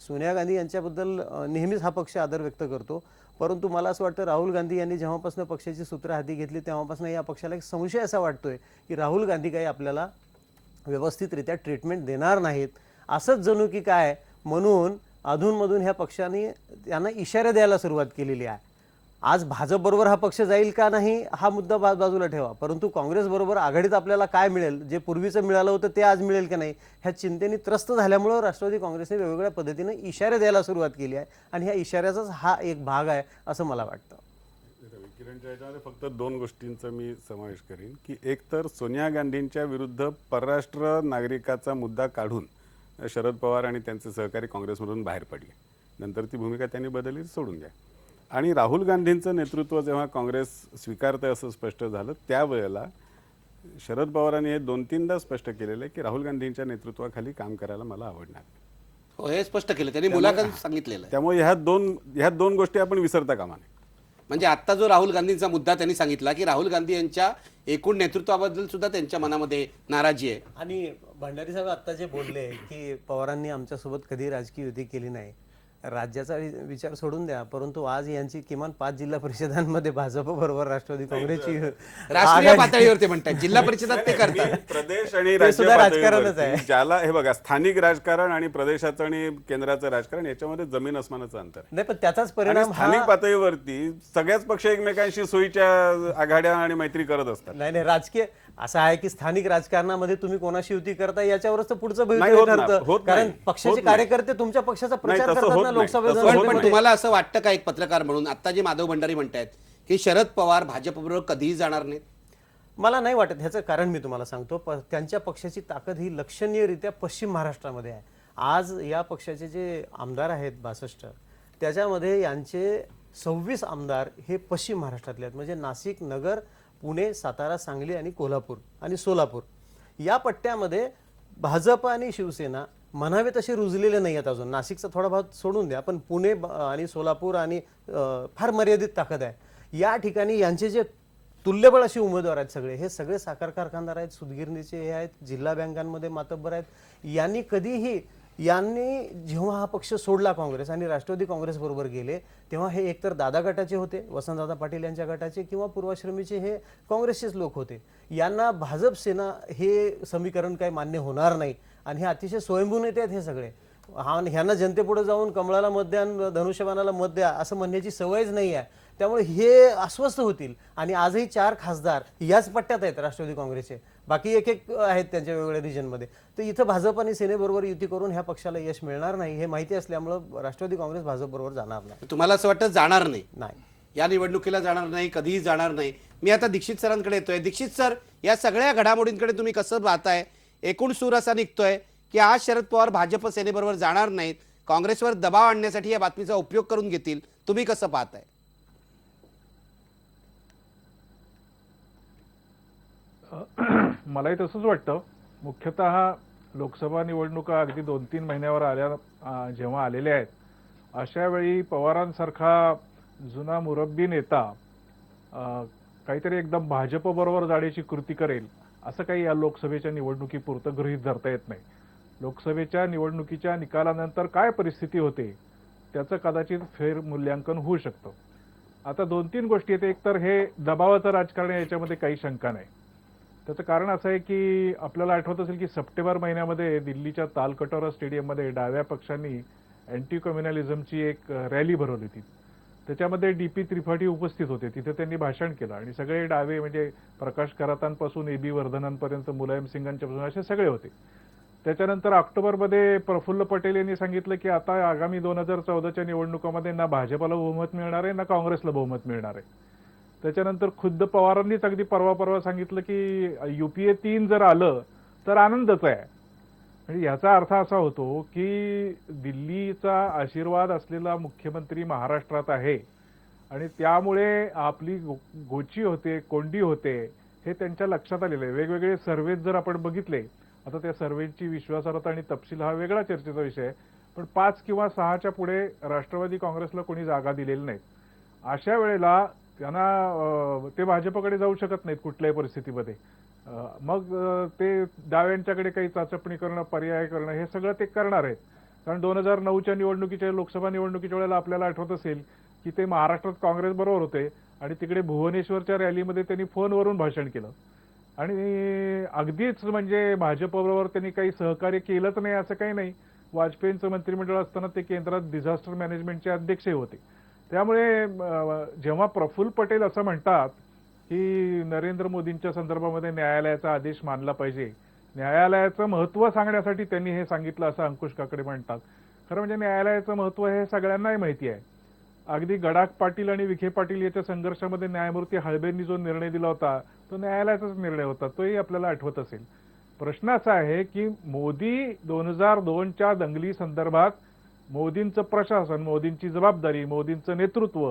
सोनिया गांधी यांच्याबद्दल नेहमीच हा पक्ष आदर व्यक्त करतो, परंतु मला असं वाटतं राहुल गांधी यांनी जेव्हापासून पक्षाची सूत्र हाती घेतली तेव्हापासून या पक्षाला एक संशय असा वाटतोय की राहुल गांधी काही आपल्याला व्यवस्थितरित्या ट्रीटमेंट देणार नाहीत असंच जणू की काय. म्हणून अधूनमधून ह्या पक्षाने त्यांना इशारे द्यायला सुरुवात केलेली आहे. आज भाजप बरोबर हा पक्ष जाईल का नाही हा मुद्दा बाजूला ठेवा, परंतु काँग्रेस बरोबर आघाडीत आपल्याला काय मिळेल, जे पूर्वीचं मिळालं होतं ते आज मिळेल का नाही ह्या चिंतेने त्रस्त झाल्यामुळं राष्ट्रवादी काँग्रेसने वेगवेगळ्या पद्धतीने इशारे द्यायला सुरुवात केली आहे आणि ह्या इशाऱ्याचाच हा एक भाग आहे असं मला वाटतं. किरणच्या याच्यामध्ये फक्त दोन गोष्टींचा मी समावेश करेन की एक तर सोनिया गांधींच्या विरुद्ध परराष्ट्र नागरिकाचा मुद्दा काढून शरद पवार आणि त्यांचे सहकारी काँग्रेसमधून बाहेर पडले, नंतर ती भूमिका त्यांनी बदलली, सोडून द्या. आणि राहुल गांधींचं नेतृत्व जेव्हा काँग्रेस स्वीकारतंय असं स्पष्ट झालं त्यावेळेला शरद पवारांनी हे 2-3दा स्पष्ट केलेलं आहे की राहुल गांधींच्या नेतृत्वाखाली काम करायला मला आवडणार नाही. हो, हे स्पष्ट केलं त्यांनी मुलाखत सांगितलेलं आहे. त्यामुळे ह्या दोन गोष्टी आपण विसरता कामा नये. म्हणजे आता जो राहुल गांधींचा मुद्दा त्यांनी सांगितला की राहुल गांधी यांच्या एकूण नेतृत्वाबद्दल सुद्धा त्यांच्या मनामध्ये नाराजी आहे. आणि भंडारी साहेब आत्ता जे बोलले की पवारांनी आमच्यासोबत कधी राजकीय युती केली नाही, राज्याचा विचार सोडून द्या, परंतु आज यांची किमान 5 जिल्हा परिषदांमध्ये भाजप बरोबर राष्ट्रवादी काँग्रेसची राष्ट्रीय पातळीवर ते म्हणतात, जिल्हा परिषदात ते करतात. प्रदेश आणि ते राज्य सुद्धा राजकारणच पातळीवरती आहे. ज्याला हे बघा स्थानिक राजकारण आणि प्रदेशाचं आणि केंद्राचं राजकारण याच्यामध्ये जमीन अस्मानाचं अंतर आहे. नाही, पण त्याचाच आणि परिणाम स्थानिक पातळीवरती सगळ्याच पक्ष एकमेकांशी सोयीच्या आघाड्या आणि मैत्री करत असतात. नाही राजकीय असं आहे की स्थानिक राजकारणामध्ये तुम्ही कोणाशी युती करता याच्यावरच तर पुढचं नाही भविष्य होत ना, ठरतं, होत कारण नाही, पक्षाचे होत नाही. कार्यकर्ते तुमच्या पक्षाचा प्रचार तसं करतात होत ना नाही, लोकसभेत तसं पण होत पण नाही. तुम्हाला असं वाटतं का एक पत्रकार म्हणून आता जे माधव भंडारी म्हणतायत की शरद पवार भाजपबरोबर कधीही जाणार नाहीत? मला नाही वाटत. ह्याचं कारण मी तुम्हाला सांगतो, त्यांच्या पक्षाची ताकद ही लक्षणीयरित्या पश्चिम महाराष्ट्रामध्ये आहे. आज या पक्षाचे जे आमदार आहेत 62, त्याच्यामध्ये यांचे 26 आमदार हे पश्चिम महाराष्ट्रातले आहेत, म्हणजे नाशिक, नगर, पुणे, सातारा, सांगली आणि कोल्हापूर आणि सोलापूर या पट्ट्यामध्ये भाजप आणि शिवसेना म्हणावे तसे रुजलेले नाही आहेत अजून. नाशिकचा थोडा भाग सोडून द्या, पण पुणे आणि सोलापूर आणि फार मर्यादित ताकद आहे या ठिकाणी. यांचे जे तुल्यबळ असे उमेदवार आहेत सगळे, हे सगळे साखर कारखानदार आहेत, सुतगिरणीचे हे आहेत, जिल्हा बँकांमध्ये मातब्बर आहेत. यांनी जेव्हा हा पक्ष सोडला काँग्रेस आणि राष्ट्रवादी काँग्रेस बरोबर गेले, तेव्हा हे एकतर दादा गटाचे होते, वसंतदादा पाटील यांच्या गटाचे, किंवा पूर्वाश्रमीचे हे काँग्रेसचेच लोक होते. यांना भाजप सेना हे समीकरण काही मान्य होणार नाही आणि हे अतिशय स्वयंभू नेते आहेत हे सगळे. ह्यांना जनतेपुढे जाऊन कमळाला मत द्या, धनुष्यबाणाला मत द्या असं म्हणण्याची सवयच नाही आहे. त्यामुळे हे अस्वस्थ होतील. आणि आजही 4 खासदार याच पट्ट्यात आहेत राष्ट्रवादी काँग्रेसचे, बाकी एक आहेत त्यांच्या वेगवेगळ्या रिजनमध्ये. तर इथं भाजप आणि सेनेबरोबर युती करून ह्या पक्षाला यश मिळणार नाही हे माहिती असल्यामुळं राष्ट्रवादी काँग्रेस भाजपबरोबर जाणार नाही. तुम्हाला असं वाटतं जाणार नाही, नाही या निवडणुकीला जाणार नाही, कधीही जाणार नाही? मी आता दीक्षित सरांकडे येतोय. दीक्षित सर, या सगळ्या घडामोडींकडे तुम्ही कसं पाहताय? एकूण सूर असा निघतोय की आज शरद पवार भाजप सेनेबरोबर जाणार नाहीत, काँग्रेसवर दबाव आणण्यासाठी या बातमीचा उपयोग करून घेतील. तुम्ही कसं पाहताय? मलाही तसंच वाटतं. मुख्यतः लोकसभा निवडणुका अगदी 2-3 महिन्यावर जेव्हा आलेल्या आहेत, अशा वेळी पवारांसारखा जुना मुरब्बी नेता काहीतरी एकदम भाजपबरोबर जाण्याची कृती करेल असं काही या लोकसभेच्या निवडणुकीपुरतं गृहीत धरता येत नाही. लोकसभेच्या निवडणुकीच्या निकालानंतर काय परिस्थिती होते त्याचं कदाचित फेरमूल्यांकन होऊ शकतं. आता 2-3 गोष्टी आहेत. एक तर हे दबावाचं राजकारण आहे, याच्यामध्ये काही शंका नाही. त्याचं कारण असं आहे की आपल्याला आठवत असेल की सप्टेंबर महिन्यामध्ये दिल्लीच्या तालकटोरा स्टेडियममध्ये डाव्या पक्षांनी अँटी कम्युनलिझमची एक रॅली भरवली होती. त्याच्यामध्ये DP त्रिपाठी उपस्थित होते. तिथे त्यांनी भाषण केलं आणि सगळे डावे म्हणजे प्रकाश करातांपासून AB वर्धनांपर्यंत, मुलायम सिंगांच्यापासून असे सगळे होते. त्याच्यानंतर ऑक्टोबरमध्ये प्रफुल्ल पटेल यांनी सांगितलं की आता आगामी 2014च्या निवडणुकामध्ये ना भाजपला बहुमत मिळणार आहे ना काँग्रेसला बहुमत मिळणार आहे. त्याच्यानंतर खुद्द पवारांनीच अगदी परवा सांगितलं की UPA 3 जर आलं तर आनंदच आहे. म्हणजे याचा अर्थ असा होतो की दिल्लीचा आशीर्वाद असलेला मुख्यमंत्री महाराष्ट्रात आहे आणि त्यामुळे आपली गोची होते, कोंडी होते हे त्यांच्या लक्षात आलेलं आहे. वेगवेगळे सर्व्हेज जर आपण बघितले, आता त्या सर्व्हेची विश्वासार्हता आणि तपशील हा वेगळा चर्चेचा विषय आहे, पण 5 किंवा 6च्या पुढे राष्ट्रवादी काँग्रेसला कोणी जागा दिलेली नाही. अशा वेळेला त्यांना ते भाजपकडे जाऊ शकत नाहीत कुठल्याही परिस्थितीमध्ये. मग ते डाव्यांच्याकडे काही चाचपणी करणं, पर्याय करणं हे सगळं ते करणार आहेत. कारण 2009च्या निवडणुकीच्या लोकसभा निवडणुकीच्या वेळेला आपल्याला आठवत असेल की ते महाराष्ट्रात काँग्रेस बरोबर होते आणि तिकडे भुवनेश्वरच्या रॅलीमध्ये त्यांनी फोनवरून भाषण केलं आणि अगदीच म्हणजे भाजपबरोबर त्यांनी काही सहकार्य केलंच नाही असं काही नाही. वाजपेयींचं मंत्रिमंडळ असताना ते केंद्रात डिझास्टर मॅनेजमेंटचे अध्यक्षही होते. त्यामुळे जेव्हा प्रफुल्ल पटेल असं म्हणतात की नरेंद्र मोदींच्या संदर्भामध्ये न्यायालयाचा आदेश मानला पाहिजे, न्यायालयाचं महत्त्व सांगण्यासाठी त्यांनी हे सांगितलं असं अंकुश काकडे म्हणतात. खरं म्हणजे न्यायालयाचं महत्त्व हे सगळ्यांनाही माहिती आहे. अगदी गडाख पाटील आणि विखे पाटील याच्या संघर्षामध्ये न्यायमूर्ती हळबेंनी जो निर्णय दिला होता तो न्यायालयाचाच निर्णय होता, तोही आपल्याला आठवत असेल. प्रश्न असा आहे की मोदी 2002च्या दंगली संदर्भात मोदींचं प्रशासन, मोदींची जबाबदारी, मोदींचं नेतृत्व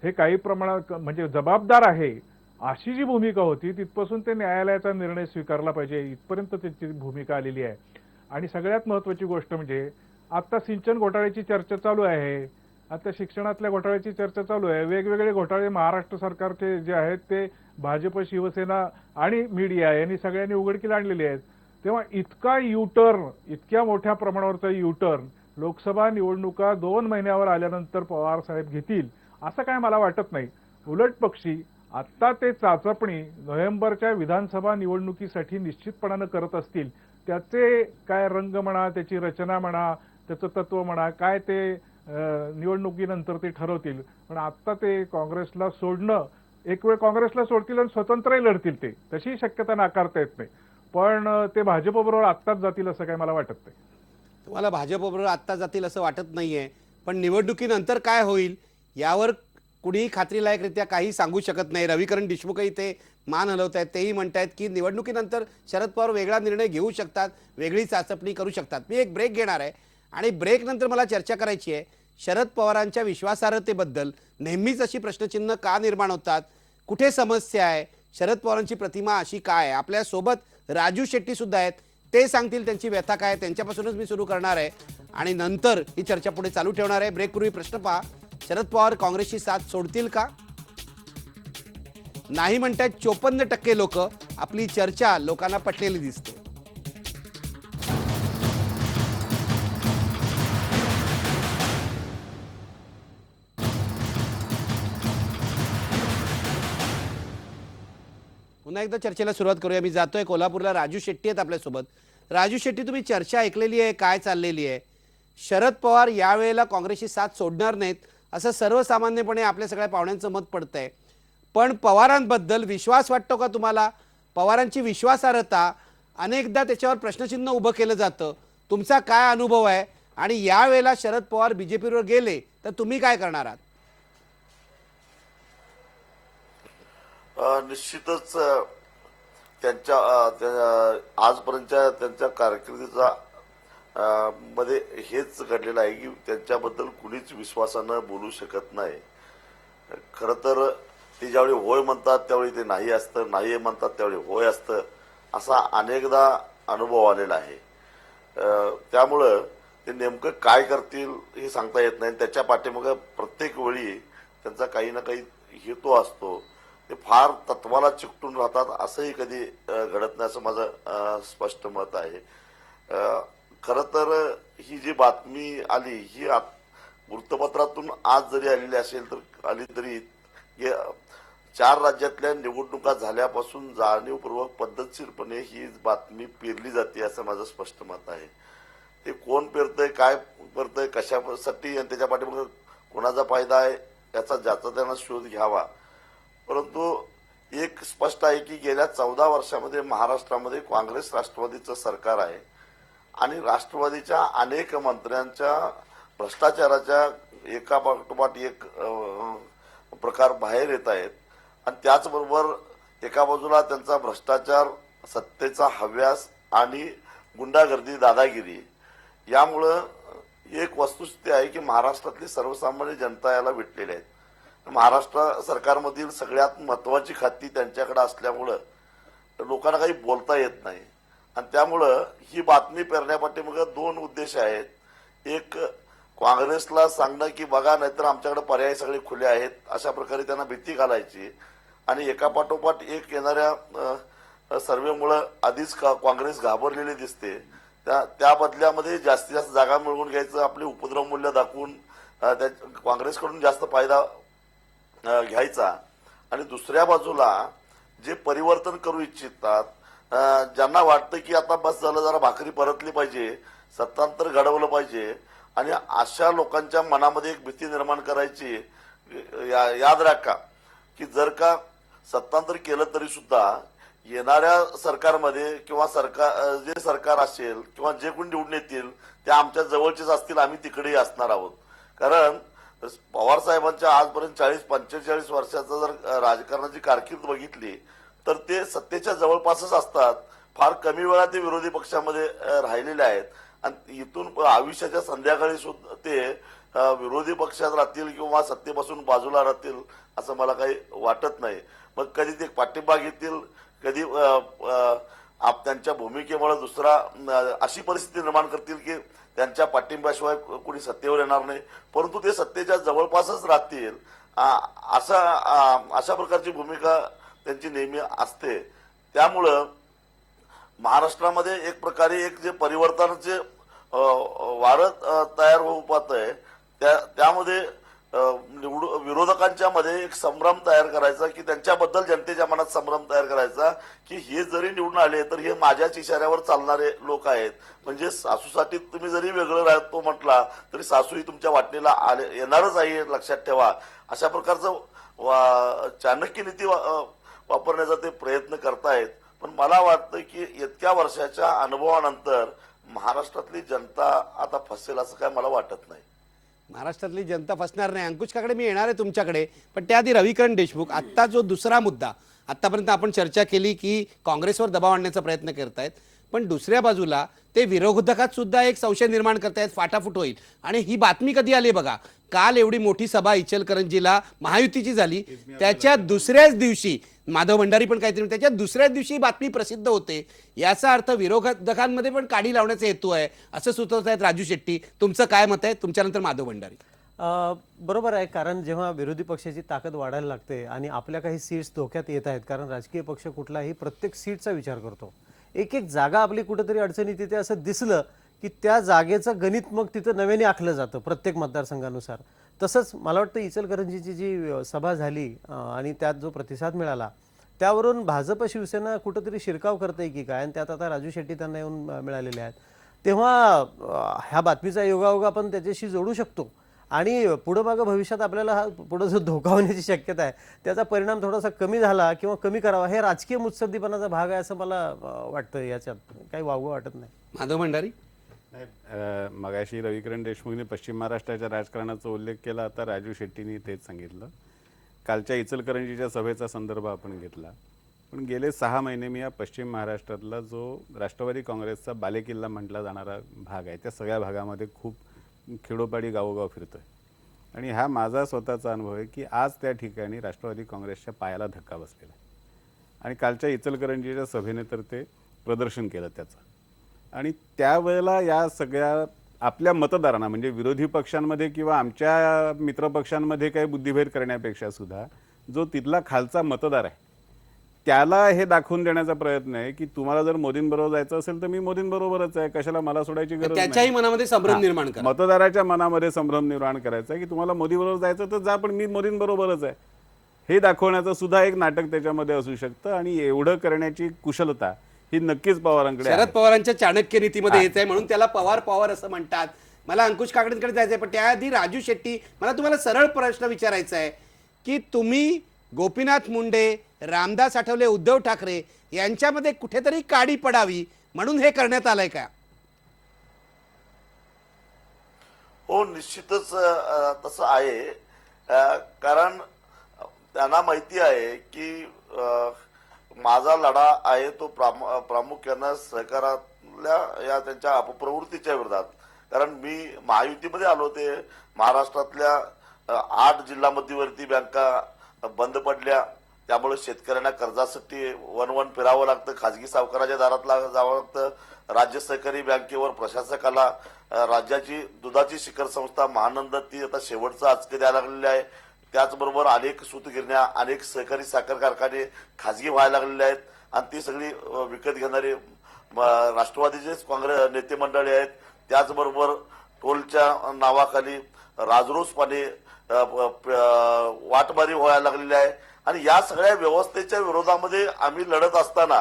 हे काही प्रमाणात म्हणजे जबाबदार आहे अशी जी भूमिका होती तिथपासून ते न्यायालयाचा निर्णय स्वीकारला पाहिजे इथपर्यंत त्यांची भूमिका आलेली आहे. आणि सगळ्यात महत्त्वाची गोष्ट म्हणजे आता सिंचन घोटाळ्याची चर्चा चालू आहे, आता शिक्षणातल्या घोटाळ्याची चर्चा चालू आहे. वेगवेगळे घोटाळे महाराष्ट्र सरकारचे जे आहेत ते भाजप, शिवसेना आणि मीडिया यांनी सगळ्यांनी उघडकीला आणलेले आहेत. तेव्हा इतका युटर्न, इतक्या मोठ्या प्रमाणावरचा युटर्न लोकसभा निवडणुका 2 महिन्यावर आल्यानंतर पवार साहेब घेतील असं काय मला वाटत नाही. उलट पक्षी आत्ता ते चाचपणी नोव्हेंबरच्या विधानसभा निवडणुकीसाठी निश्चितपणानं करत असतील. त्याचे काय रंग म्हणा, त्याची रचना म्हणा, त्याचं तत्व म्हणा, काय ते निवडणुकीनंतर ते ठरवतील. पण आत्ता ते काँग्रेसला सोडणं, एक वेळ काँग्रेसला सोडतील आणि स्वतंत्रही लढतील, ते तशी शक्यता नाकारता येत नाही. पण ते भाजपबरोबर आत्ताच जातील असं काय मला वाटत नाही. तुम्हाला भाजपबरोबर आत्ता जातील असं वाटत नाहीये, पण निवडणुकीनंतर काय होईल यावर कुणीही खात्रीलायकरित्या काही सांगू शकत नाही. रविकरण देशमुखही ते मान हलवत आहेत. तेही म्हणतायत की निवडणुकीनंतर शरद पवार वेगळा निर्णय घेऊ शकतात, वेगळी चाचपणी करू शकतात. मी एक ब्रेक घेणार आहे आणि ब्रेकनंतर मला चर्चा करायची आहे शरद पवारांच्या विश्वासार्हतेबद्दल. नेहमीच अशी प्रश्नचिन्ह का निर्माण होतात, कुठे समस्या आहे, शरद पवारांची प्रतिमा अशी काय आहे. आपल्यासोबत राजू शेट्टी सुद्धा आहेत, ते सांगतील त्यांची व्यथा काय. त्यांच्यापासूनच मी सुरू करणार आहे आणि नंतर ही चर्चा पुढे चालू ठेवणार आहे. ब्रेकपूर्वी प्रश्न पहा, शरद पवार काँग्रेसची साथ सोडतील का? नाही म्हणतात 54% लोक. आपली चर्चा लोकांना पटलेली दिसते. पुन्हा एकदा चर्चेला सुरुवात करूया. मी जातोय कोल्हापूरला, राजू शेट्टी आहेत आपल्यासोबत. राजू शेट्टी, तुम्ही चर्चा ऐकलेली आहे, काय चाललेली आहे? शरद पवार यावेळेला काँग्रेसची साथ सोडणार नाहीत असं सर्वसामान्यपणे आपल्या सगळ्या पाहुण्यांचं मत पडतंय. पण पवारांबद्दल विश्वास वाटतो का तुम्हाला? पवारांची विश्वासार्हता अनेकदा त्याच्यावर प्रश्नचिन्ह उभं केलं जातं. तुमचा काय अनुभव आहे? आणि यावेळेला शरद पवार बीजेपीवर गेले तर तुम्ही काय करणार आहात? निश्चितच त्यांच्या आजपर्यंतच्या त्यांच्या कारकिर्दीचा मध्ये हेच घडलेलं आहे की त्यांच्याबद्दल कुणीच विश्वासानं बोलू शकत नाही. खरं तर ते ज्यावेळी होय म्हणतात त्यावेळी ते नाही असतं, नाही म्हणतात त्यावेळी होय असतं, असा अनेकदा अनुभव आलेला आहे. त्यामुळं ते नेमकं काय करतील हे सांगता येत नाही. त्याच्या पाठीमागे प्रत्येक वेळी त्यांचा काही ना काही हेतू असतो. ते फार तत्वाला चिकटून राहतात असंही कधी घडत नाही असं माझं स्पष्ट मत आहे. खरं तर ही जी बातमी आली ही वृत्तपत्रातून आज जरी आलेली असेल तर आली तरी 4 राज्यातल्या निवडणुका झाल्यापासून जाणीवपूर्वक पद्धतशीरपणे ही बातमी पेरली जाते असं माझं स्पष्ट मत आहे. ते कोण पेरतंय, काय करतंय, कशासाठी आणि त्याच्या पाठीमागे कोणाचा फायदा आहे याचा ज्याचा त्यांना शोध घ्यावा. परंतु एक स्पष्ट आहे की गेल्या 14 वर्षामध्ये महाराष्ट्रामध्ये काँग्रेस राष्ट्रवादीचं सरकार आहे आणि राष्ट्रवादीच्या अनेक मंत्र्यांच्या भ्रष्टाचाराच्या एका पाठोपाठ एक प्रकार बाहेर येत आहेत. आणि त्याचबरोबर एका बाजूला त्यांचा भ्रष्टाचार, सत्तेचा हव्यास आणि गुंडागर्दी, दादागिरी यामुळं एक वस्तुस्थिती आहे की महाराष्ट्रातली सर्वसामान्य जनता याला विटलेली आहेत. महाराष्ट्र सरकारमधील सगळ्यात महत्वाची खाती त्यांच्याकडे असल्यामुळं लोकांना काही बोलता येत नाही. आणि त्यामुळं ही बातमी पेरण्यापाठीमागे 2 उद्देश आहेत. एक, काँग्रेसला सांगणं की बघा नाहीतर आमच्याकडे पर्याय सगळे खुले आहेत अशा प्रकारे त्यांना भीती घालायची. आणि एका पाठोपाठ एक येणाऱ्या सर्वेमुळं आधीच काँग्रेस घाबरलेली दिसते. त्या बदल्यामध्ये जास्तीत जास्त जागा मिळवून घ्यायचं, आपले उपद्रव मूल्य दाखवून काँग्रेसकडून जास्त फायदा घ्यायचा. आणि दुसऱ्या बाजूला जे परिवर्तन करू इच्छितात, ज्यांना वाटतं की आता बस झालं, जरा भाकरी परतली पाहिजे, सत्तांतर घडवलं पाहिजे आणि अशा लोकांच्या मनामध्ये एक भीती निर्माण करायची याद राखा की जर का सत्तांतर केलं तरी सुद्धा येणाऱ्या सरकारमध्ये किंवा जे सरकार असेल किंवा जे कोणी निवडून येतील ते आमच्या जवळचेच असतील, आम्ही तिकडेही असणार आहोत. कारण पवार साहेबांच्या आजपर्यंत 40-45 वर्षाचा जर राजकारणाची कारकीर्द बघितली तर ते सत्तेच्या जवळपासच असतात. फार कमी वेळा ते विरोधी पक्षामध्ये राहिलेले आहेत आणि इथून आयुष्याच्या संध्याकाळी सुद्धा ते विरोधी पक्षात राहतील किंवा सत्तेपासून बाजूला राहतील असं मला काही वाटत नाही. मग कधी ते पाठिंबा घेतील, कधी त्यांच्या भूमिकेमुळे दुसरा अशी परिस्थिती निर्माण करतील की त्यांच्या पाठिंब्याशिवाय कोणी सत्तेवर येणार नाही, परंतु ते सत्तेच्या जवळपासच राहतील अशा प्रकारची भूमिका त्यांची नेहमी असते. त्यामुळं महाराष्ट्रामध्ये एक प्रकारे एक जे परिवर्तनाचे वारं तयार होऊ पाहतंय त्यामध्ये विरोधकांच्या मध्ये एक संभ्रम तयार करायचा की त्यांच्याबद्दल जनतेच्या मनात संभ्रम तयार करायचा की हे जरी निवडून आले तर हे माझ्याच इशाऱ्यावर चालणारे लोक आहेत. म्हणजे सासूसाठी तुम्ही जरी वेगळं राहतो म्हटला तरी सासूही तुमच्या वाटणीला येणारच आहे, लक्षात ठेवा. अशा प्रकारचं चाणक्य नीती वापरण्याचा ते प्रयत्न करतायत. पण मला वाटतं की इतक्या वर्षाच्या अनुभवानंतर महाराष्ट्रातली जनता आता फसेल असं काय मला वाटत नाही. महाराष्ट्रातली जनता फसणार नाही. अंकुश काकडे, मी येणार आहे तुमच्याकडे, पण त्याआधी रविकिरण देशमुख, आत्ता जो दुसरा मुद्दा, आत्तापर्यंत आपण चर्चा केली की काँग्रेसवर दबाव आणण्याचा प्रयत्न करतायत, पण दुसऱ्या बाजूला ते विरोधकात सुद्धा एक संशय निर्माण करतायत फाटाफूट होईल. आणि ही बातमी कधी आली बघा, काल एवढी मोठी सभा इचलकरंजीला महायुतीची झाली, त्याच्या दुसऱ्याच दिवशी माधव भंडारी पण काहीतरी, त्याच्या दुसऱ्याच दिवशी बातमी प्रसिद्ध होते. याचा अर्थ विरोधकांमध्ये पण काडी लावण्याचा हेतू आहे असं सुचवत आहेत राजू शेट्टी. तुमचं काय मत आहे? तुमच्यानंतर माधव भंडारी. बरोबर आहे, कारण जेव्हा विरोधी पक्षाची ताकद वाढायला लागते आणि आपल्या काही सीट्स धोक्यात येत आहेत, कारण राजकीय पक्ष कुठलाही प्रत्येक सीटचा विचार करतो, एक एक जागा आपली कुठेतरी अडचणीत येते असं दिसलं की त्या जागेचं गणित मग तिथं नव्याने आखलं जातं प्रत्येक मतदारसंघानुसार. तसंच मला वाटतं इचलकरंजीची जी सभा झाली आणि त्यात जो प्रतिसाद मिळाला त्यावरून भाजप शिवसेना कुठंतरी शिरकाव करते की काय, आणि त्यात आता राजू शेट्टी त्यांना येऊन मिळालेले आहेत, तेव्हा ह्या बातमीचा योगायोग आपण त्याच्याशी जोडू शकतो. आणि पुढं मागं भविष्यात आपल्याला हा पुढं जो धोका होण्याची शक्यता आहे त्याचा परिणाम थोडासा कमी झाला किंवा कमी करावा, हे राजकीय मुत्सद्दीपणाचा भाग आहे असं मला वाटतं. याच्यात काही वावगं वाटत नाही. माधव भंडारी. मगाशी रविकिरण देशमुखने पश्चिम महाराष्ट्राच्या राजकारणाचा उल्लेख केला, आता राजू शेट्टींनी तेच सांगितलं. कालच्या इचलकरंजीच्या सभेचा संदर्भ आपण घेतला, पण गेले 6 महिने मी या पश्चिम महाराष्ट्रातला जो राष्ट्रवादी काँग्रेसचा बालेकिल्ला म्हटला जाणारा भाग आहे त्या सगळ्या भागामध्ये खूप खेडोपाडी गावोगाव फिरतोय आणि हा माझा स्वतःचा अनुभव आहे की आज त्या ठिकाणी राष्ट्रवादी काँग्रेसच्या पायाला धक्का बसलेला आहे. आणि कालच्या इचलकरंजीच्या सभेने तर ते प्रदर्शन केलं त्याचं. आणि त्यावेळेला या सगळ्या आपल्या मतदारांना, म्हणजे विरोधी पक्षांमध्ये किंवा आमच्या मित्रपक्षांमध्ये काही बुद्धिभेद करण्यापेक्षा सुद्धा जो तिथला खालचा मतदार आहे त्याला हे दाखवून देण्याचा प्रयत्न आहे की तुम्हाला जर मोदींबरोबर जायचं असेल तर मी मोदींबरोबरच आहे, कशाला मला सोडायची गरज नाही. त्याच्याही मनामध्ये संभ्रम निर्माण करा. मतदाराच्या मनामध्ये संभ्रम निर्माण करायचा की तुम्हाला मोदीबरोबर जायचं तर जा, पण मी मोदींबरोबरच आहे हे दाखवण्याचं सुद्धा एक नाटक त्याच्यामध्ये असू शकतं. आणि एवढं करण्याची कुशलता ही नक्कीच पवारांकडे आहे. शरद पवारांच्या चाणक्य नीतीमध्ये येत आहे, म्हणून त्याला पवार पॉवर असं म्हणतात. मला अंकुश काकडेंकडे जायचंय, पण त्याआधी राजू शेट्टी, मला तुम्हाला सरळ प्रश्न विचारायचा आहे की तुम्ही गोपीनाथ मुंडे, रामदास आठवले, उद्धव ठाकरे यांच्यामध्ये कुठेतरी काडी पडावी म्हणून हे करण्यात आलंय का? हो, निश्चितच तसं आहे. कारण त्यांना माहिती आहे की माझा लढा आहे तो प्रामुख्यानं सहकारातल्या या त्यांच्या अपप्रवृत्तीच्या विरोधात. कारण मी महायुतीमध्ये आलो, ते महाराष्ट्रातल्या 8 जिल्हा मध्यवर्ती बँका बंद पडल्या, त्यामुळे शेतकऱ्यांना कर्जासाठी वन फिरावं लागतं, खाजगी सावकाराच्या दारात जावं लागतं. राज्य सहकारी बँकेवर प्रशासकाला राज्याची दुधाची शिखर संस्था महानंद ती आता शेवटचं आचके द्यायला लागलेली आहे. त्याचबरोबर अनेक सूतगिरण्या, अनेक सहकारी साखर कारखाने खाजगी व्हायला लागलेले आहेत आणि ती सगळी विकत घेणारे राष्ट्रवादीचेच काँग्रेस नेते मंडळी आहेत. त्याचबरोबर टोलच्या नावाखाली राजरोसपणे वाटमारी व्हायला लागलेली आहे. आणि या सगळ्या व्यवस्थेच्या विरोधामध्ये आम्ही लढत असताना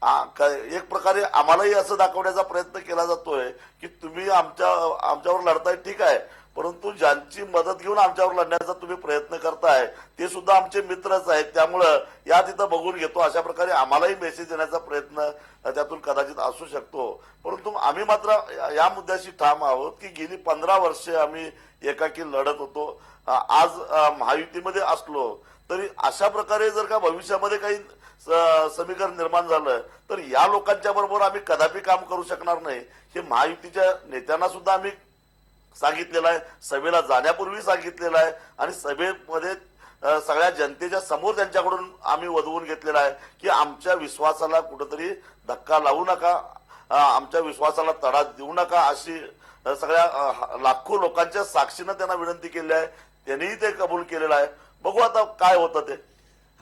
एक प्रकारे आम्हालाही असं दाखवण्याचा प्रयत्न केला जातोय की तुम्ही आमच्यावर लढताय, ठीक आहे, परंतु ज्यांची मदत घेऊन आमच्यावर लढण्याचा तुम्ही प्रयत्न करताय ते सुद्धा आमचे मित्रच आहेत. त्यामुळं या तिथं बघून घेतो अशा प्रकारे आम्हालाही मेसेज देण्याचा प्रयत्न त्यातून कदाचित असू शकतो. परंतु आम्ही मात्र या मुद्द्याशी ठाम आहोत की गेली 15 वर्षे आम्ही एकाकी लढत होतो. आज महायुतीमध्ये असलो तरी अशा प्रकारे जर का भविष्यामध्ये काही समीकरण निर्माण झालं तर या लोकांच्या बरोबर आम्ही कदापि काम करू शकणार नाही. हे महायुतीच्या नेत्यांना सुद्धा आम्ही सांगितलेलं आहे, सभेला जाण्यापूर्वी सांगितलेलं आहे आणि सभेमध्ये सगळ्या जनतेच्या समोर त्यांच्याकडून आम्ही वधवून घेतलेला आहे की आमच्या विश्वासाला कुठंतरी धक्का लावू नका, आमच्या विश्वासाला तडा देऊ नका अशी सगळ्या लाखो लोकांच्या साक्षीनं त्यांना विनंती केली आहे. त्यांनीही ते कबूल केलेलं आहे. बघू आता काय होतं ते.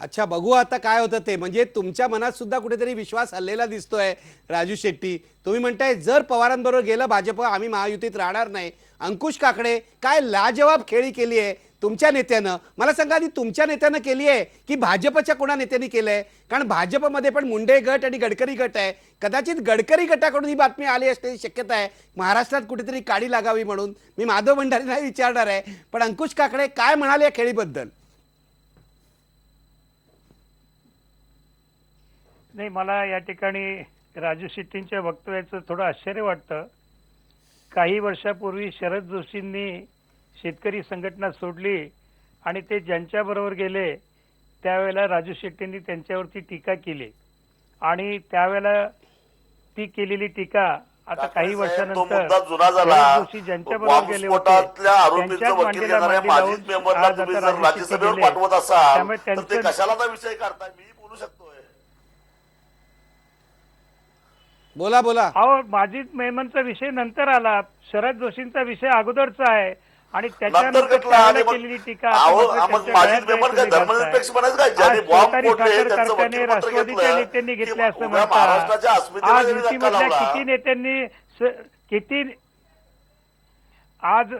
अच्छा, बघू आता काय होतं ते. म्हणजे तुमच्या मनात सुद्धा कुठेतरी विश्वास हल्लेला दिसतोय राजू शेट्टी. तुम्ही म्हणताय जर पवारांबरोबर गेलं भाजप आम्ही महायुतीत राहणार नाही. अंकुश काकडे, काय लाजवाब खेळी केली आहे तुमच्या नेत्यानं. मला सांगा आधी तुमच्या नेत्यानं केली आहे की भाजपच्या कोणा नेत्यांनी केलंय? कारण भाजपमध्ये पण मुंडे गट आणि गडकरी गट आहे. कदाचित गडकरी गटाकडून ही बातमी आली असण्याची शक्यता आहे महाराष्ट्रात कुठेतरी काडी लागावी म्हणून. मी माधव भंडारींना विचारणार आहे, पण अंकुश काकडे काय म्हणाले या खेळीबद्दल? नाही, मला या ठिकाणी राजू शेट्टींच्या वक्तव्याचं थोडं आश्चर्य वाटतं. काही वर्षापूर्वी शरद जोशींनी शेतकरी संघटना सोडली आणि ते ज्यांच्याबरोबर गेले त्यावेळेला राजू शेट्टींनी त्यांच्यावरती टीका केली आणि त्यावेळेला ती केलेली टीका आता काही तो वर्षानंतर मुद्दा जुना झाला. शरद जोशी ज्यांच्याबरोबर गेले होते बॉम्बस्फोटातल्या आरोपींचं त्यांच्याच वकील मांडीला करणाऱ्या मांडी माजी लावून मेंबरला आज तुम्ही आता जर राजू शेट्टी राज्यसभेवर गेले. पाठवत असाल त्यामुळे तर ते त्यांचं कशाला विषय काढताय? मी बोलू शकतोय. बोला बोला. अहो, माजी मेमनचा विषय नंतर आला, शरद जोशींचा विषय अगोदरचा आहे आणि नंतर त्याच्यानंतर कटला आणि त्यावेळेला मग केलेली टीका अहो, आता मात्र मग त्यांच्या माझी गळ्यात मेंबर काय तुम्ही घालताय. धर्मनिरपेक्ष म्हणायचं काय? ज्यांनी आज बॉम्ब सहकारी फोडले साखर त्यांचं कारखाने वकीलपत्र राष्ट्रवादीच्या घेतलं नेत्यांनी की घेतले असं उभ्या महाराष्ट्राच्या म्हणतात. अस्मितेला आज त्यांनी धक्का युतीमधल्या लावला. किती नेत्यांनी किती आज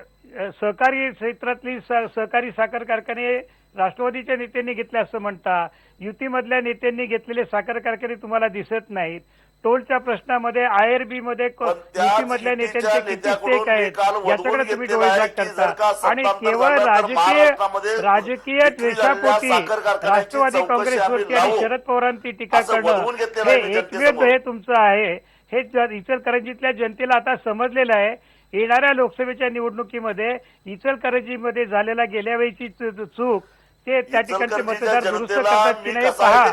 सहकारी क्षेत्रातली सहकारी साखर कारखाने राष्ट्रवादीच्या नेत्यांनी घेतले असं म्हणता. युतीमधल्या नेत्यांनी घेतलेले साखर कारखाने तुम्हाला दिसत नाहीत. टोलच्या प्रश्नामध्ये IRB मध्ये पण त्या युतीमधल्या नेत्यांचे किती नेत्याकडून स्टेक आहेत निकाल वधवून याच्याकडे तुम्ही घेतलेला आहे डोळेझाक की जर का करता आणि सत्तांतर केवळ झालं तर महाराष्ट्रामध्ये राजकीय विक्री झालेल्या द्वेषापोटी साखर कारखान्याची राष्ट्रवादी चौकशी काँग्रेसवरती आम्ही आणि लावू. शरद पवारांची टीका असं करणं वधवून घेतलेलं हे आहे एकमेव जनतेसमोर. हे तुमचं आहे. हे इचलकरंजीतल्या जनतेला आता समजलेलं आहे. येणाऱ्या लोकसभेच्या निवडणुकीमध्ये इचलकरंजीमध्ये झालेला गेल्या वेळीची चूक ते त्या ठिकाणचे मतदार दुरुस्त करतात की नाही पहा.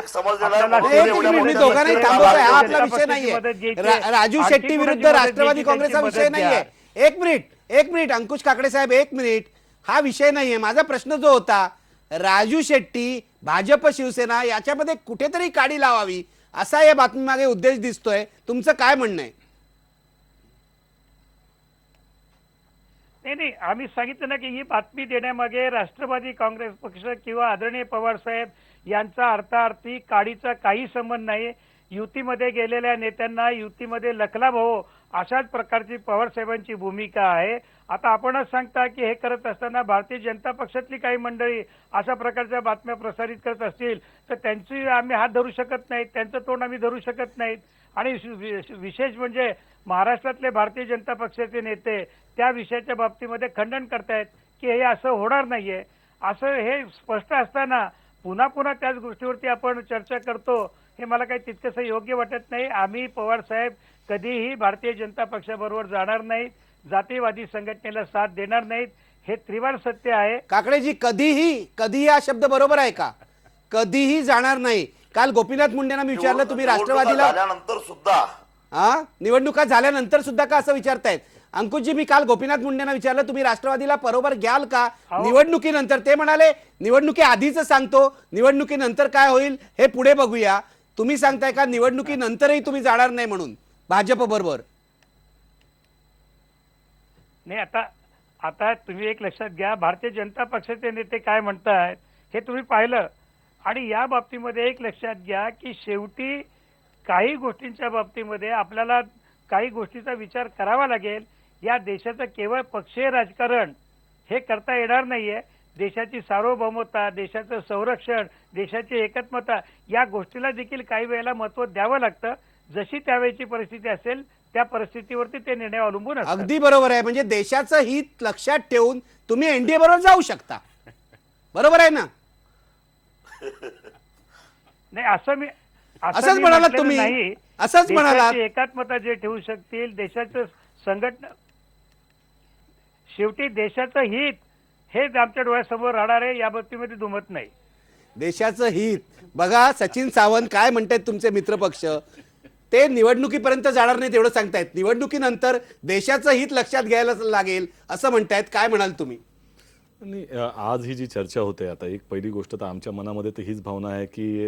मी दोघांनाही थांबवतोय. हा आपला विषय नाहीये. राजू शेट्टी विरुद्ध राष्ट्रवादी काँग्रेसचा विषय नाहीये. एक मिनिट अंकुश काकडे साहेब, एक मिनिट. हा विषय नाहीये. माझा प्रश्न जो होता, राजू शेट्टी भाजप शिवसेना याच्यामध्ये कुठेतरी काडी लावावी असा या बातमीमागे उद्देश दिसतोय. तुमचं काय म्हणणं आहे? नाही, आम्ही सांगितलं ना की ही बातमी देण्यामागे राष्ट्रवादी काँग्रेस पक्ष किंवा आदरणीय पवार साहेब यांचा अर्थार्थी काडीचा काही संबंध नाही. युतीमध्ये गेलेल्या नेत्यांना युतीमध्ये लखलाभ हो अशाच प्रकारची पवार साहेबांची भूमिका आहे. आता आपणच सांगता की हे करत असताना भारतीय जनता पक्षातली काही मंडळी अशा प्रकारच्या बातम्या प्रसारित करत असतील तर त्यांची आम्ही हात धरू शकत नाहीत, त्यांचं तोंड आम्ही धरू शकत नाहीत. आणि विशेष म्हणजे महाराष्ट्रातले भारतीय जनता पक्षाचे नेते त्या विषयाच्या बाबतीमध्ये खंडन करतायत की हे असं होणार नाहीये. असं हे स्पष्ट असताना पुन्हा पुन्हा त्याच गोष्टीवरती आपण चर्चा करतो हे मला काही तितकंसं योग्य वाटत नाही. आम्ही पवार साहेब कधीही भारतीय जनता पक्षाबरोबर जाणार नाहीत, जातीवादी संघटनेला साथ देणार नाहीत. हे त्रिवार सत्य आहे. काकडेजी, कधीही हा शब्द बरोबर आहे का? कधीही जाणार नाही. काल गोपीनाथ मुंडेंना मी विचारलं तुम्ही राष्ट्रवादीला झाल्यानंतर सुद्धा निवडणुका झाल्यानंतर सुद्धा का असं विचारतायत? अंकुशजी, मी काल गोपीनाथ मुंडेंना विचारलं तुम्ही राष्ट्रवादीला बरोबर घ्याल का निवडणुकीनंतर? ते म्हणाले निवडणुकी आधीच सांगतो, निवडणुकीनंतर काय होईल हे पुढे बघूया. तुम्ही सांगताय का निवडणुकीनंतरही तुम्ही जाणार नाही म्हणून भाजप बरोबर? नाही, आता तुम्ही एक लक्षात घ्या, भारतीय जनता पक्षाचे नेते काय म्हणतायत हे तुम्ही पाहिलं. आणि या बाबतीमध्ये एक लक्षात घ्या की शेवटी काही गोष्टींच्या बाबतीमध्ये आपल्याला काही गोष्टीचा विचार करावा लागेल. या देशाचं केवळ पक्षीय राजकारण हे करता येणार नाहीये. देशाची सार्वभौमता, देशाचं संरक्षण, देशाची एकात्मता या गोष्टीला देखील काही वेळेला महत्त्व द्यावं लागतं. जशी त्यावेळेची परिस्थिती असेल त्या परिस्थितीवरती ते निर्णय अवलंबून असतात. अगदी बरोबर आहे. म्हणजे देशाचं हित लक्षात ठेवून तुम्ही एनडीए बरोबर जाऊ शकता. बरोबर आहे ना? नाही असं मी असंच मी म्हणालात म्हटलेलं तुम्ही. नाही. असंच म्हणालात. देशाची एकात्मता जे ठेवू शकतील, देशाचं संघटना, शेवटी देशाचं हित हेच आमच्या डोळ्यासमोर राहणार आहे, या बाबतीमध्ये दुमत नाही. देशाचं हित बघा. सचिन सावंत काय म्हणतायत तुमचे मित्रपक्ष, ते निवडणुकीपर्यंत जाणार नाही तेवढं सांगतायत. निवडणुकीनंतर देशाचं हित लक्षात घ्यायला लागेल असं म्हणतायत. काय म्हणाल तुम्ही? आणि आज ही जी चर्चा होते, आता एक पहिली गोष्ट तर आमच्या मनामध्ये तर हीच भावना आहे की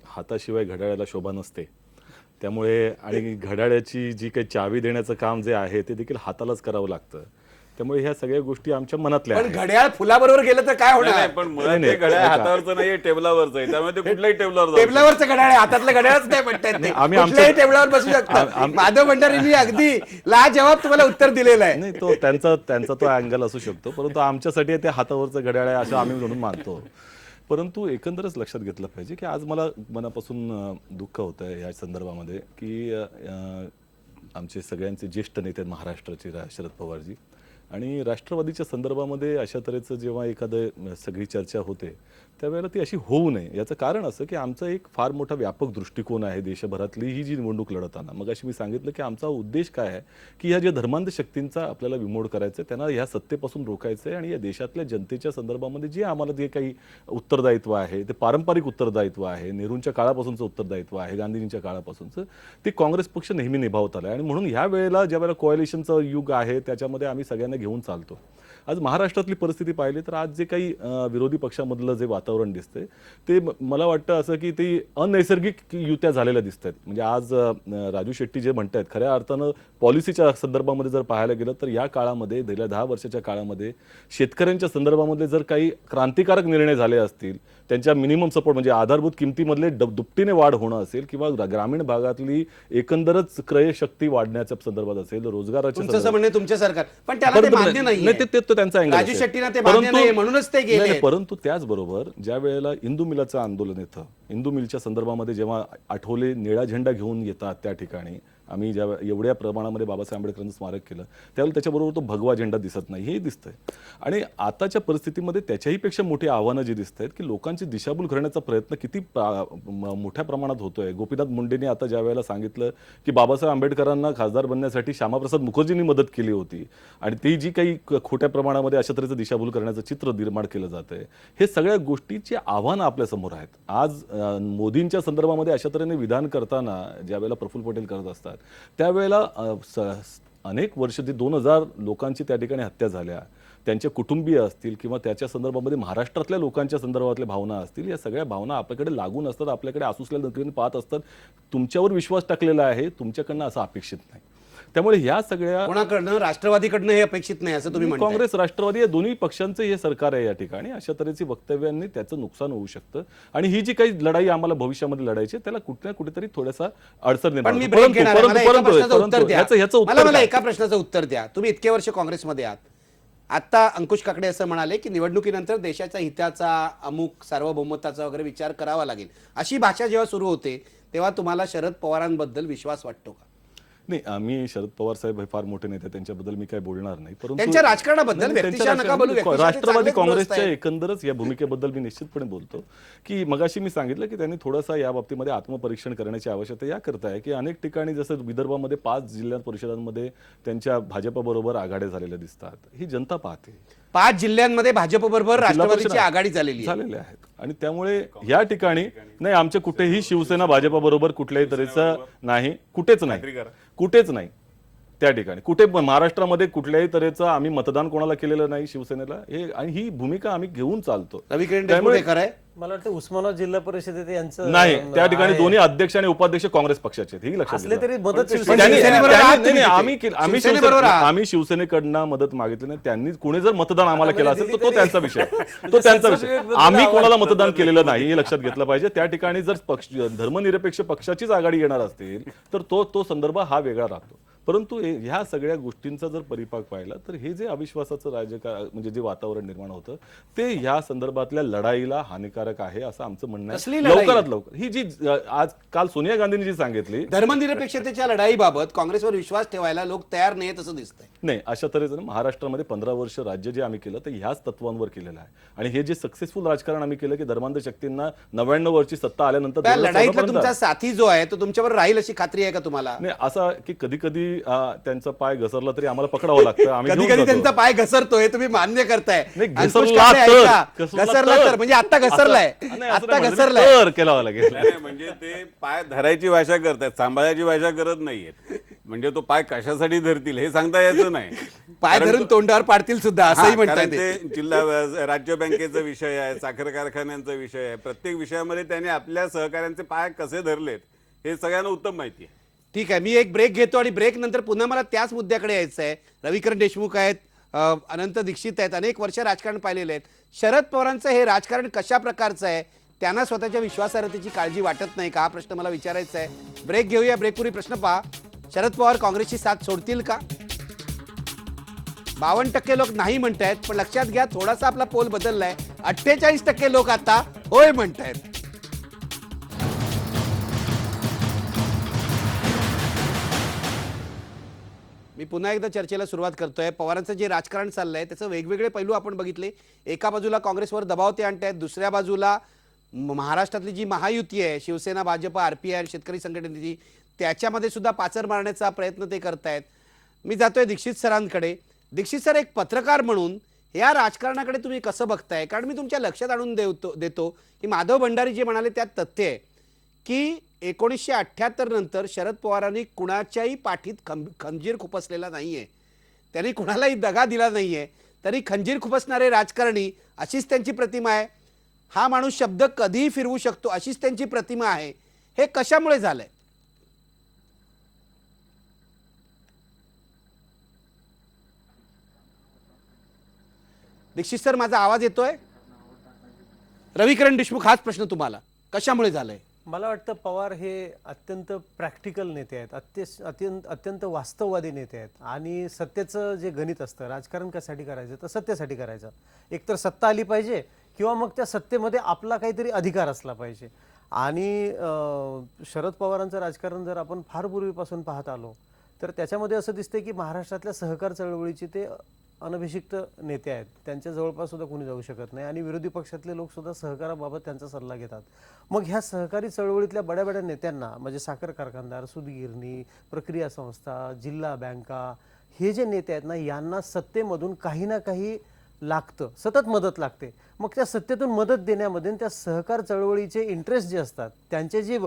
हाताशिवाय घड्याळाला शोभा नसते. त्यामुळे आणि घड्याळाची जी काही चावी देण्याचं काम जे आहे ते देखील हातालाच करावं लागतं. त्यामुळे ह्या सगळ्या गोष्टी आमच्या मनातल्या पण आहेत. घड्याळ फुलाबरोबर गेलं तर काय नाही, होणार? पण मुळात नाही, ते नाही, घड्याळ ऐका. हातावरचं नाहीये, टेबलावरचं आहे. त्यामुळे ते कुठल्याही टेबलावर जाऊ टेबलावरचं घड्याळ आहे, हातातलं घड्याळच नाही म्हणतायत ते. नाही, आम्ही कुठल्याही आमच्या- टेबलावर बसू शकतात. माधव भंडारींनी अगदी लाजवाब तुम्हाला उत्तर दिलेलं आहे. नाही, तो त्यांचा तो अँगल असू शकतो, परंतु आमच्यासाठी ते हातावरचं घड्याळ आहे असं आम्ही म्हणून मानतो. परंतु एकंदरच लक्षात घेतलं पाहिजे की आज मला मनापासून दुःख होतं आहे या संदर्भामध्ये की आमचे सगळ्यांचे ज्येष्ठ नेते आहेत महाराष्ट्राचे शरद पवारजी, आणि राष्ट्रवादीच्या संदर्भामध्ये अशा तऱ्हेचं जेव्हा एखादं सगळी चर्चा होते त्यावेळेला ती अशी होऊ नये. याचं कारण असं की आमचा एक फार मोठा व्यापक दृष्टिकोन आहे देशभरातली ही जी निवडणूक लढताना. मग अशी मी सांगितलं की आमचा उद्देश काय आहे की ह्या ज्या धर्मांध शक्तींचा आपल्याला विमोड करायचा आहे, त्यांना ह्या सत्तेपासून रोखायचं आहे, आणि या देशातल्या जनतेच्या संदर्भामध्ये जे आम्हाला जे काही उत्तरदायित्व आहे ते पारंपरिक उत्तरदायित्व आहे, नेहरूंच्या काळापासूनचं उत्तरदायित्व आहे, गांधीजींच्या काळापासूनचं, ते काँग्रेस पक्ष नेहमी निभावत आला आहे. आणि म्हणून ह्या वेळेला ज्या वेळेला कोॲलिशनचं युग आहे त्याच्यामध्ये आम्ही सगळ्यांना घेऊन चालतो. आज महाराष्ट्रातली परिस्थिती पाहिली तर आज जे काही विरोधी पक्षामधलं जे वातावरण दिसतंय ते मला वाटतं असं की ते अनैसर्गिक युत्या झालेल्या दिसत आहेत. म्हणजे आज राजू शेट्टी जे म्हणतायत, खऱ्या अर्थानं पॉलिसीच्या संदर्भामध्ये जर पाहायला गेलं तर या काळामध्ये गेल्या 10 वर्षाच्या काळामध्ये शेतकऱ्यांच्या संदर्भामध्ये जर काही क्रांतिकारक निर्णय झाले असतील, त्यांच्या मिनिमम सपोर्ट म्हणजे आधारभूत किमतीमधले दुपटीने वाढ होणं असेल, किंवा ग्रामीण भागातली एकंदरच क्रयशक्ती वाढण्याच्या संदर्भात असेल, रोजगाराच्या तुमचं असं म्हणणं आहे तुमच्या सरकार, पण त्याला ते मान्य नाही. तो त्यांचा angle राजू असेल. शेट्टींना ते मान्य परंतु- नाही म्हणूनच ते गेले. नाही, परंतु त्याचबरोबर ज्या वेळेला इंदू मिलाचं आंदोलन येतं, इंदू मिलच्या संदर्भामध्ये जेव्हा आठवले निळा झेंडा घेऊन येतात त्या ठिकाणी आम्ही ज्या एवढ्या प्रमाणामध्ये बाबासाहेब आंबेडकरांचं स्मारक केलं त्यावेळेला त्याच्याबरोबर तो भगवा झेंडा दिसत नाही, हे दिसतंय. आणि आताच्या परिस्थितीमध्ये त्याच्याही पेक्षा मोठी आव्हानं जी दिसत आहेत की लोकांची दिशाभूल करण्याचा प्रयत्न किती मोठ्या प्रमाणात होतोय. गोपीनाथ मुंडेंनी आता ज्या वेळेला सांगितलं की बाबासाहेब आंबेडकरांना खासदार बनण्यासाठी श्यामाप्रसाद मुखर्जींनी मदत केली होती, आणि ती जी काही खोट्या प्रमाणामध्ये अशा तऱ्हेचं दिशाभूल करण्याचं चित्र निर्माण केलं जात आहे, हे सगळ्या गोष्टीची आव्हानं आपल्या समोर आहेत. आज मोदींच्या संदर्भामध्ये अशा तऱ्हेने विधान करताना ज्या वेळेला प्रफुल्ल पटेल करत असतात त्यावेळेला अनेक वर्ष ते 2000 लोकांची त्या ठिकाणी हत्या झाल्या, त्यांचे कुटुंबीय असतील किंवा त्याच्या संदर्भामध्ये महाराष्ट्रातल्या लोकांच्या संदर्भातल्या भावना असतील, या सगळ्या भावना आपल्याकडे लागून असतात, आपल्याकडे आसुसल्या नजरेने पाहत असतात. तुमच्यावर विश्वास टाकलेला आहे, तुमच्याकडनं असं अपेक्षित नाही. त्यामुळे ह्या सगळ्या कोणाकडनं? राष्ट्रवादीकडनं हे अपेक्षित नाही असं तुम्ही म्हणताय. काँग्रेस राष्ट्रवादी या दोन्ही पक्षांचे हे सरकार आहे या ठिकाणी. अशा तऱ्हेची वक्तव्यांनी त्याचं नुकसान होऊ शकतं, आणि ही जी काही लढाई आम्हाला भविष्यामध्ये लढायची त्याला कुठे ना कुठेतरी थोडासा अडचण पण निर्माण मी होते. ब्रेक घेणार आहे. मला एका प्रश्नाचं उत्तर द्या. ह्याचं उत्तर मला काय? एका प्रश्नाचं उत्तर द्या. तुम्ही इतके वर्ष काँग्रेसमध्ये आहात. आता अंकुश काकडे असं म्हणाले की निवडणुकीनंतर देशाच्या हिताचा, अमुक सार्वभौमत्वाचा वगैरे विचार करावा लागेल, अशी भाषा जेव्हा सुरू होते तेव्हा तुम्हाला शरद पवारांबद्दल विश्वास वाटतो का? नाही, आम्ही शरद पवार साहेब हे फार मोठे नेते, त्यांच्याबद्दल मी काय बोलणार नाही. परंतु त्यांच्या राजकारणाबद्दल, नाही, व्यक्तिशः त्यांच्या नका बोलू, व्यक्तिशः ते राष्ट्रवादी चांगलेच ग्रस्त काँग्रेसच्या आहेत. एकंदरच या भूमिकेबद्दल मी निश्चितपणे बोलतो की मगाशी मी सांगितलं की त्यांनी थोडासा या बाबतीमध्ये आत्मपरीक्षण करण्याची आवश्यकता या करता आहे की अनेक ठिकाणी जसं विदर्भामध्ये 5 जिल्हा परिषदांमध्ये त्यांच्या भाजपबरोबर आघाड्या झालेल्या दिसतात. ही जनता पाहते. 5 जिल्ह्यांमध्ये भाजप बरोबर राष्ट्रवादीची जिल्हा आघाडी झालेली आहे. झालेले आहेत, आणि त्यामुळे या ठिकाणी नाही, आमच्या कुठेही शिवसेना भाजपबरोबर कुठल्याही तऱ्हेचं नाही, कुठेच नाही त्या ठिकाणी. कुठे महाराष्ट्रामध्ये कुठल्याही तऱ्हेचं आम्ही मतदान कोणाला केलेलं नाही शिवसेनेला, हे आणि ही भूमिका आम्ही घेऊन चालतो. रवी किरण त्यामुळे देशमुख आहे. मला वाटतं उस्मानाबाद जिल्हा परिषदेत यांचं नाही, त्या ठिकाणी आहे. दोन्ही अध्यक्ष आणि उपाध्यक्ष काँग्रेस पक्षाचे आहेत, हे लक्षात असले घ्या. तरी मदत पण शिवसेनेला शिवसेनेबरोबर आहे. आहात नाही, तुम्ही नाही, तिथे. आम्ही शिवसेनेबरोबर आहात. आम्ही शिवसेनेकडनं मदत मागितली नाही. त्यांनी कुणी जर मतदान आम्हाला केलं असेल तर तो दिली त्यांचा तरी- विषय, तो म्हणजे त्यांचा संसद विषय. विरोधी आम्ही आवाज- कोणाला मतदान केलेलं नाही हे लक्षात घेतलं पाहिजे. त्या ठिकाणी जर धर्मनिरपेक्ष पक्षाचीच आघाडी येणार असतील तर तो संदर्भ हा वेगळा राहतो. परंतु ह्या सगळ्या गोष्टींचा जर परिपाक पाहिला तर हे जे अविश्वासाचं म्हणजे जे वातावरण निर्माण होतं ते ह्या संदर्भातल्या लढाईला हानिकारक आहे असं आमचं म्हणणं कसली आहे. लढाई? लवकरात लवकर ही जी आज काल सोनिया गांधींनी जी सांगितली धर्मनिरपेक्षतेच्या लढाईबाबत काँग्रेसवर विश्वास ठेवायला लोक तयार नाहीत असं दिसतंय. नाही, अशा तऱ्हेचं महाराष्ट्रामध्ये 15 वर्ष राज्य जे आम्ही केलं ते ह्याच तत्वांवर केलेलं आहे. आणि हे जे सक्सेसफुल राजकारण आम्ही केलं की धर्मांध शक्तींना 99 वर्षी सत्ता आल्यानंतर त्या 2014 लढाईतला पर्यंत- तुमचा साथी जो आहे तो तुमच्यावर राहील अशी खात्री आहे का तुम्हाला? नाही, असं की कधी कधी त्यांचा पाय घसरला तरी आम्हाला पकडावं लागतं. आम्ही कधी घेऊन कधी जातो. त्यांचा पाय घसरतोय तुम्ही मान्य करताय. नाही, अंकुश घसरला काकडे तर- ऐका. घसरला घसरला तर म्हणजे आता घसरलाय, असं- नाही, असं आता नाही घसरलाय. म्हणलं, तर केलावं लागेल. नाही, म्हणजे ते पाय धरायची भाषा करतायत, सांभाळायची भाषा करत नाहीयेत. म्हणजे तो पाय कशासाठी धरतील हे सांगता यायचं नाही. पाय कारण धरून तो- तोंडावर पाडतील सुद्धा असंही हा, म्हणताय कारण ते. ते जिल्हा राज्य बँकेचा विषय आहे, साखर कारखान्यांचा विषय आहे. प्रत्येक विषयामध्ये त्याने आपल्या सहकाऱ्यांचे पाय कसे धरलेत हे सगळ्यांना उत्तम माहिती आहे. ठीक आहे, मी एक ब्रेक घेतो आणि ब्रेक नंतर पुन्हा मला त्याच मुद्द्याकडे यायचं आहे. रविकरण देशमुख आहेत, अनंत दीक्षित आहेत, अनेक वर्ष राजकारण पाहिलेले आहेत. शरद पवारांचं हे राजकारण कशा प्रकारचं आहे, त्यांना स्वतःच्या विश्वासार्हतेची काळजी वाटत नाही का, हा प्रश्न मला विचारायचा आहे. ब्रेक घेऊया. ब्रेकपूर्वी प्रश्न पहा, शरद पवार काँग्रेसची साथ सोडतील का? 52% लोक नाही म्हणतायत, पण लक्षात घ्या थोडासा आपला पोल बदललाय. 48% लोक आता होय म्हणतायत. मी पुन्हा एकदा चर्चेला सुरुवात करतोय. पवारांचं जे राजकारण चाललंय त्याचं वेगवेगळे पैलू आपण बघितले. एका बाजूला काँग्रेसवर दबाव ते आणतायत, दुसऱ्या बाजूला महाराष्ट्रातली जी महायुती आहे, शिवसेना, भाजप, RPI, शेतकरी संघटनेची, त्याच्यामध्ये सुद्धा पाचर मारण्याचा प्रयत्न ते करतायत. मी जातोय दीक्षित सरांकडे. दीक्षित सर, एक पत्रकार म्हणून या राजकारणाकडे तुम्ही कसं बघताय? कारण मी तुमच्या लक्षात आणून देतो की माधव भंडारी जे म्हणाले त्यात तथ्य आहे की 1978 नंतर शरद पवारांनी कुणाच्याही पाठीत खंजीर खुपसलेला नाहीये, त्यांनी कुणालाही दगा दिला नाहीये, तरी खंजीर खुपसणारे राजकारणी अशीच त्यांची प्रतिमा आहे. हा माणूस शब्द कधीही फिरवू शकतो अशीच त्यांची प्रतिमा आहे. हे कशामुळे झालंय? दीक्षित सर, माझा आवाज येतोय? रविकरण देशमुख, हाच प्रश्न तुम्हाला, कशामुळे झालंय? मला वाटतं पवार हे अत्यंत प्रॅक्टिकल नेते आहेत, अत्यंत वास्तववादी नेते आहेत. आणि सत्तेचं जे गणित असतं, राजकारण कशासाठी करायचं तर सत्तेसाठी करायचं. एकतर सत्ता आली पाहिजे किंवा मग त्या सत्तेमध्ये आपला काहीतरी अधिकार असला पाहिजे. आणि शरद पवारांचं राजकारण जर आपण फार पूर्वीपासून पाहत आलो तर त्याच्यामध्ये असं दिसतंय की महाराष्ट्रातल्या सहकार चळवळीचे ते अनभिषिक्त नेते आहेत. त्यांच्या जवळपास सुद्धा कोणी जाऊ शकत नाही आणि विरोधी पक्षातले लोक सुद्धा सहकाराबाबत त्यांचा सल्ला घेतात. मग ह्या सहकारी चळवळीतल्या बड्या बड्या नेत्यांना, म्हणजे साखर कारखानदार, सूतगिरणी, प्रक्रिया संस्था, जिल्हा बँका, हे जे नेते आहेत ना, यांना सत्तेमधून काही ना काही लागतं, सतत मदत लागते. मग त्या सत्तेतून मदत देण्यामध्ये त्या सहकार चळवळीचे इंटरेस्ट जे असतात, त्यांचे जे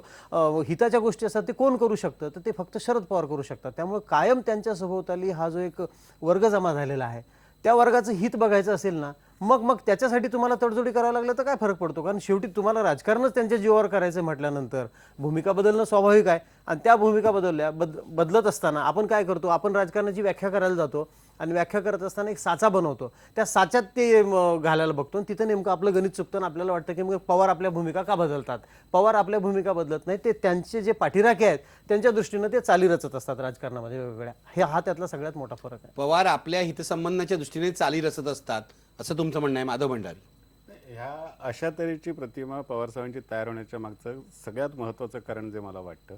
हिताच्या गोष्टी असतात ते कोण करू शकतं तर ते फक्त शरद पवार करू शकतात. त्यामुळे कायम त्यांच्या सभोवताली हा जो एक वर्ग जमा झालेला आहे, त्या वर्गाचं हित बघायचं असेल ना, मग त्याच्यासाठी तुम्हाला तडजोडी करावं लागलं तर काय फरक पडतो? कारण शेवटी तुम्हाला राजकारणच त्यांच्या जीवावर करायचं म्हटल्यानंतर भूमिका बदलणं स्वाभाविक आहे. आणि त्या भूमिका बदलत असताना आपण काय करतो? आपण राजकारणाची व्याख्या करायला जातो आणि व्याख्या करत असताना एक साचा बनवतो, त्या साच्यात ते घालायला बघतो. आणि तिथं नेमकं आपलं गणित चुकतं आणि आपल्याला वाटतं की मग पवार आपल्या भूमिका का बदलतात? पवार आपल्या भूमिका बदलत नाही, ते त्यांचे जे पाठीराखे आहेत त्यांच्या दृष्टीनं ते चाली रचत असतात राजकारणामध्ये वेगवेगळ्या. हा त्यातला सगळ्यात मोठा फरक आहे. पवार आपल्या हितसंबंधाच्या दृष्टीने चाली रचत असतात असं तुमचं म्हणणं आहे, माधव भंडारी? ह्या अशा तऱ्हेची प्रतिमा पवारसाहेबांची तयार होण्याच्या मागचं सगळ्यात महत्त्वाचं कारण जे मला वाटतं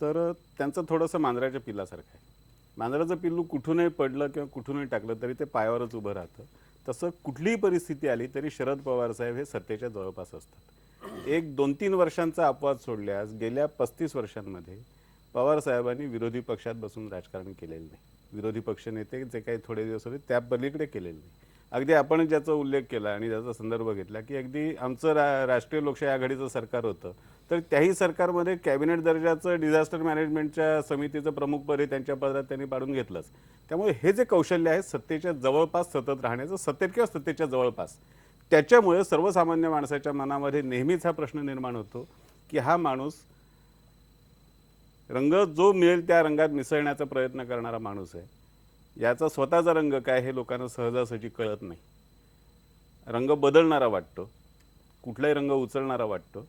तर त्यांचं थोडंसं मांजराच्या पिल्लासारखं आहे. मांजराचं पिल्लू कुठूनही पडलं किंवा कुठूनही टाकलं तरी ते पायावरच उभं राहतं. तसं कुठलीही परिस्थिती आली तरी शरद पवार साहेब हे सत्तेच्या जवळपास असतात. एक 2-3 वर्षांचा अपवाद सोडल्यास गेल्या 35 वर्षांमध्ये पवार साहेबांनी विरोधी पक्षात बसून राजकारण केलेलं नाही. विरोधी पक्षनेते जे काही थोडे दिवस होते त्या पलीकडे केलेलं नाही. अगदी आपण ज्याचा उल्लेख केला आणि ज्याचा संदर्भ घेतला की अगदी आमचं राष्ट्रीय लोकशाही आघाडीचं सरकार होतं तर त्याही सरकारमध्ये कॅबिनेट दर्जाचं डिझास्टर मॅनेजमेंटच्या समितीचं प्रमुखपद त्यांच्या पदात त्यांनी पाडून घेतलंच. त्यामुळे हे जे कौशल्य आहे सत्तेच्या जवळपास सतत राहण्याचं, सत्तेत किंवा सत्तेच्या जवळपास, त्याच्यामुळे सर्वसामान्य माणसाच्या मनामध्ये नेहमीच हा प्रश्न निर्माण होतो की हा माणूस रंग जो मिळेल त्या रंगात मिसळण्याचा प्रयत्न करणारा माणूस आहे. याचा स्वतःचा रंग काय हे लोकांना सहजासहजी कळत नाही. रंग बदलणारा वाटतो, कुठलाही रंग उचलणारा वाटतो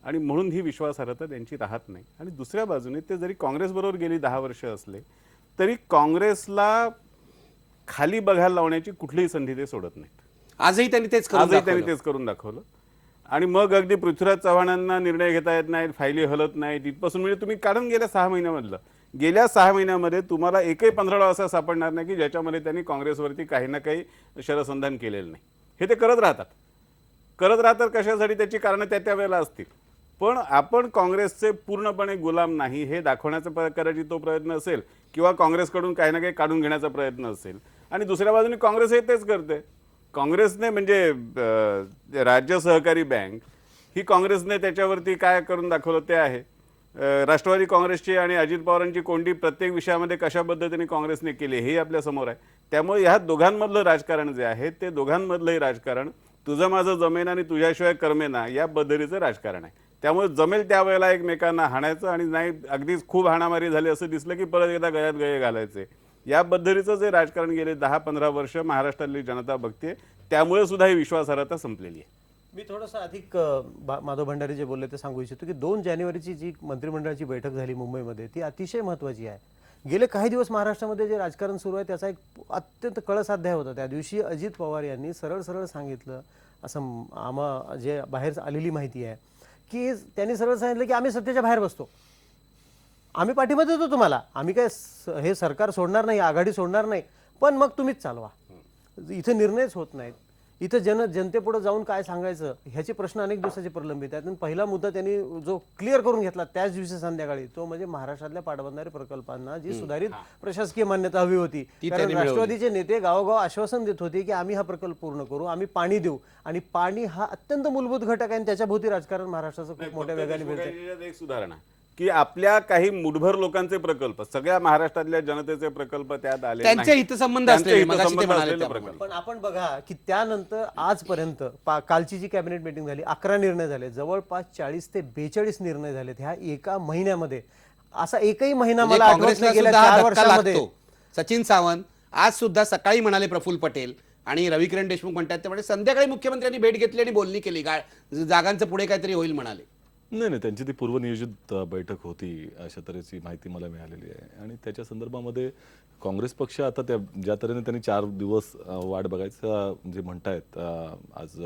आणि म्हणून ही विश्वासार्हता त्यांची राहत नाही. आणि दुसऱ्या बाजूने ते जरी काँग्रेसबरोबर गेली 10 वर्ष असले तरी काँग्रेसला खाली बघायला लावण्याची कुठलीही संधी ते सोडत नाहीत. आजही त्यांनी तेच करून आजही त्यांनी दाखवलं. तेच करून दाखवलं. आणि मग अगदी पृथ्वीराज चव्हाणांना निर्णय घेता येत नाहीत, फायली हलत नाहीत इथपासून म्हणजे तुम्ही काढून गेल्या 6 महिन्यामधलं, गेल्या 6 महिन्यामध्ये तुम्हाला एकही पंधरवडा असा सापडणार नाही की ज्याच्यामध्ये त्यांनी काँग्रेसवरती काही ना काही शरसंधान केलेलं नाही. हे ते करत राहतात कशासाठी त्याची कारणं त्या वेळेला असतील. पण आपण काँग्रेसचे पूर्णपणे गुलाम नाही हे दाखवण्याचा करायची तो प्रयत्न असेल किंवा काँग्रेसकडून काही ना काही काढून घेण्याचा प्रयत्न असेल. आणि दुसऱ्या बाजूने काँग्रेस हे तेच करते. काँग्रेसने म्हणजे राज्य सहकारी बँक ही काँग्रेसने त्याच्यावरती काय करून दाखवलं ते आहे. राष्ट्रवादी काँग्रेसची आणि अजित पवारांची कोंडी प्रत्येक विषयामध्ये कशा पद्धतीने काँग्रेसने केली हे आपल्या समोर आहे. त्यामुळे ह्या दोघांमधलं राजकारण जे आहे ते दोघांमधलंही राजकारण तुझं माझं जमेना आणि तुझ्याशिवाय करमेना या पद्धतीचं राजकारण आहे. त्यामुळे जमेल त्यावेळेला एकमेकांना हाणायचं आणि नाही अगदीच खूप हाणामारी झाली असं दिसलं की परत एकदा गळ्यात गळे घालायचे. या पद्धतीचं जे राजकारण गेले 10-15 वर्ष महाराष्ट्रातली जनता बघते. त्यामुळे सुद्धा ही विश्वासार्हता संपलेली आहे. मी थोडंसं अधिक माधव भंडारी जे बोलले ते सांगू इच्छितो की 2 जानेवारीची जी मंत्रिमंडळाची बैठक झाली मुंबईमध्ये ती अतिशय महत्त्वाची आहे. गेले काही दिवस महाराष्ट्रामध्ये जे राजकारण सुरू आहे त्याचा एक अत्यंत कळस अध्याय होता. त्या दिवशी अजित पवार यांनी सरळ सरळ सांगितलं, असं आम्हा जे बाहेर आलेली माहिती आहे की त्यांनी सरळ सांगितलं की आम्ही सत्तेच्या बाहेर बसतो, आम्ही पाठिंबा देतो तुम्हाला, आम्ही काय हे सरकार सोडणार नाही, आघाडी सोडणार नाही, पण मग तुम्हीच चालवा. इथे निर्णयच होत नाहीत. इथं जनतेपुढे जाऊन काय सांगायचं ह्याचे प्रश्न अनेक दिवसाचे प्रलंबित आहेत. आणि पहिला मुद्दा त्यांनी जो क्लिअर करून घेतला त्याच दिवशी संध्याकाळी तो म्हणजे महाराष्ट्रातल्या पाटबंधारे प्रकल्पांना जी सुधारित प्रशासकीय मान्यता हवी होती. कारण राष्ट्रवादीचे नेते गावोगाव आश्वासन देत होते की आम्ही हा प्रकल्प पूर्ण करू, आम्ही पाणी देऊ. आणि पाणी हा अत्यंत मूलभूत घटक आहे आणि त्याच्या भोवती राजकारण महाराष्ट्राचं खूप मोठ्या वेगाने फिरतंय. एक सुधारणा की आपल्या काही मुठभर लोकांचे प्रकल्प सगळ्या महाराष्ट्रातल्या जनतेचे प्रकल्प त्यात आले त्यांचे हितसंबंध असलेले, मगाशी ते म्हणाले त्याप्रमाणे. प्रकल्प. पण आपण बघा की त्यानंतर आजपर्यंत कालची जी कॅबिनेट मीटिंग झाली 11 निर्णय झाले, जवळपास 40 ते 42 निर्णय झालेत ह्या एका महिन्यामध्ये. असा एकही महिना म्हणजे मला आठवत काँग्रेसला नाही गेल्या सुद्धा 4 धक्का वर्षामध्ये. लागतो. सचिन सावंत आज सुद्धा सकाळी म्हणाले प्रफुल्ल पटेल आणि रविकिरण देशमुख म्हणतात त्यामुळे संध्याकाळी मुख्यमंत्र्यांनी भेट घेतली आणि बोलणी केली, जागांचं पुढे काहीतरी होईल म्हणाले. नाही, त्यांची ती पूर्वनियोजित बैठक होती अशा तऱ्हेची माहिती मला मिळालेली आहे. आणि त्याच्या संदर्भामध्ये काँग्रेस पक्ष आता ज्या तऱ्हेने त्यांनी 4 दिवस वाट बघायचं जे म्हणतायत, आज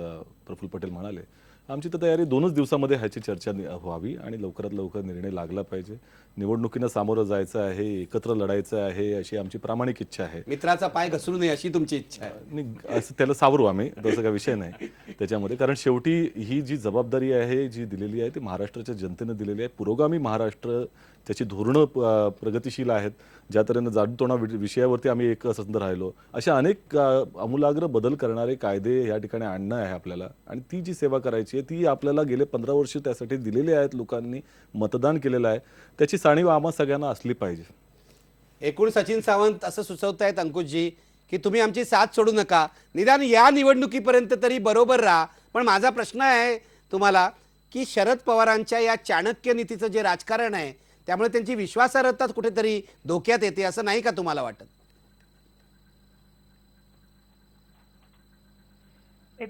प्रफुल्ल पटेल म्हणाले आमची तर तयारी 2च दिवसामध्ये ह्याची चर्चा व्हावी आणि लवकरात लवकर निर्णय लागला पाहिजे. निवडणुकीनं सामोरं जायचं आहे, एकत्र लढायचं आहे अशी आमची प्रामाणिक इच्छा आहे. मित्राचा पाय घसरू नये अशी तुमची इच्छा आहे. नाही, असं त्याला सावरू आम्ही, तसं काही विषय नाही त्याच्यामध्ये. कारण शेवटी ही जी जबाबदारी आहे जी दिलेली आहे ती महाराष्ट्राच्या जनतेनं दिलेली आहे. पुरोगामी महाराष्ट्र, त्याची धोरणं प्रगतिशील आहेत, ज्या तऱ्हेनं जाडूतोणा विषयावरती आम्ही एकसंध राहिलो, अशा अनेक आमूलाग्र बदल करणारे कायदे या ठिकाणी आणणं आहे आपल्याला. आणि ती जी सेवा करायची आहे ती आपल्याला गेले 15 वर्ष त्यासाठी दिलेली आहेत, लोकांनी मतदान केलेलं आहे, त्याची जाणीव आम्हा सगळ्यांना असली पाहिजे. एकूण सचिन सावंत असं सुचवतायत अंकुशजी की तुम्ही आमची साथ सोडू नका, निदान या निवडणुकीपर्यंत तरी बरोबर राहा. पण माझा प्रश्न आहे तुम्हाला की शरद पवारांच्या या चाणक्य नीतीचं जे राजकारण आहे त्यामुळे त्यांची विश्वासार्हता कुठेतरी धोक्यात येते असं नाही का तुम्हाला वाटत?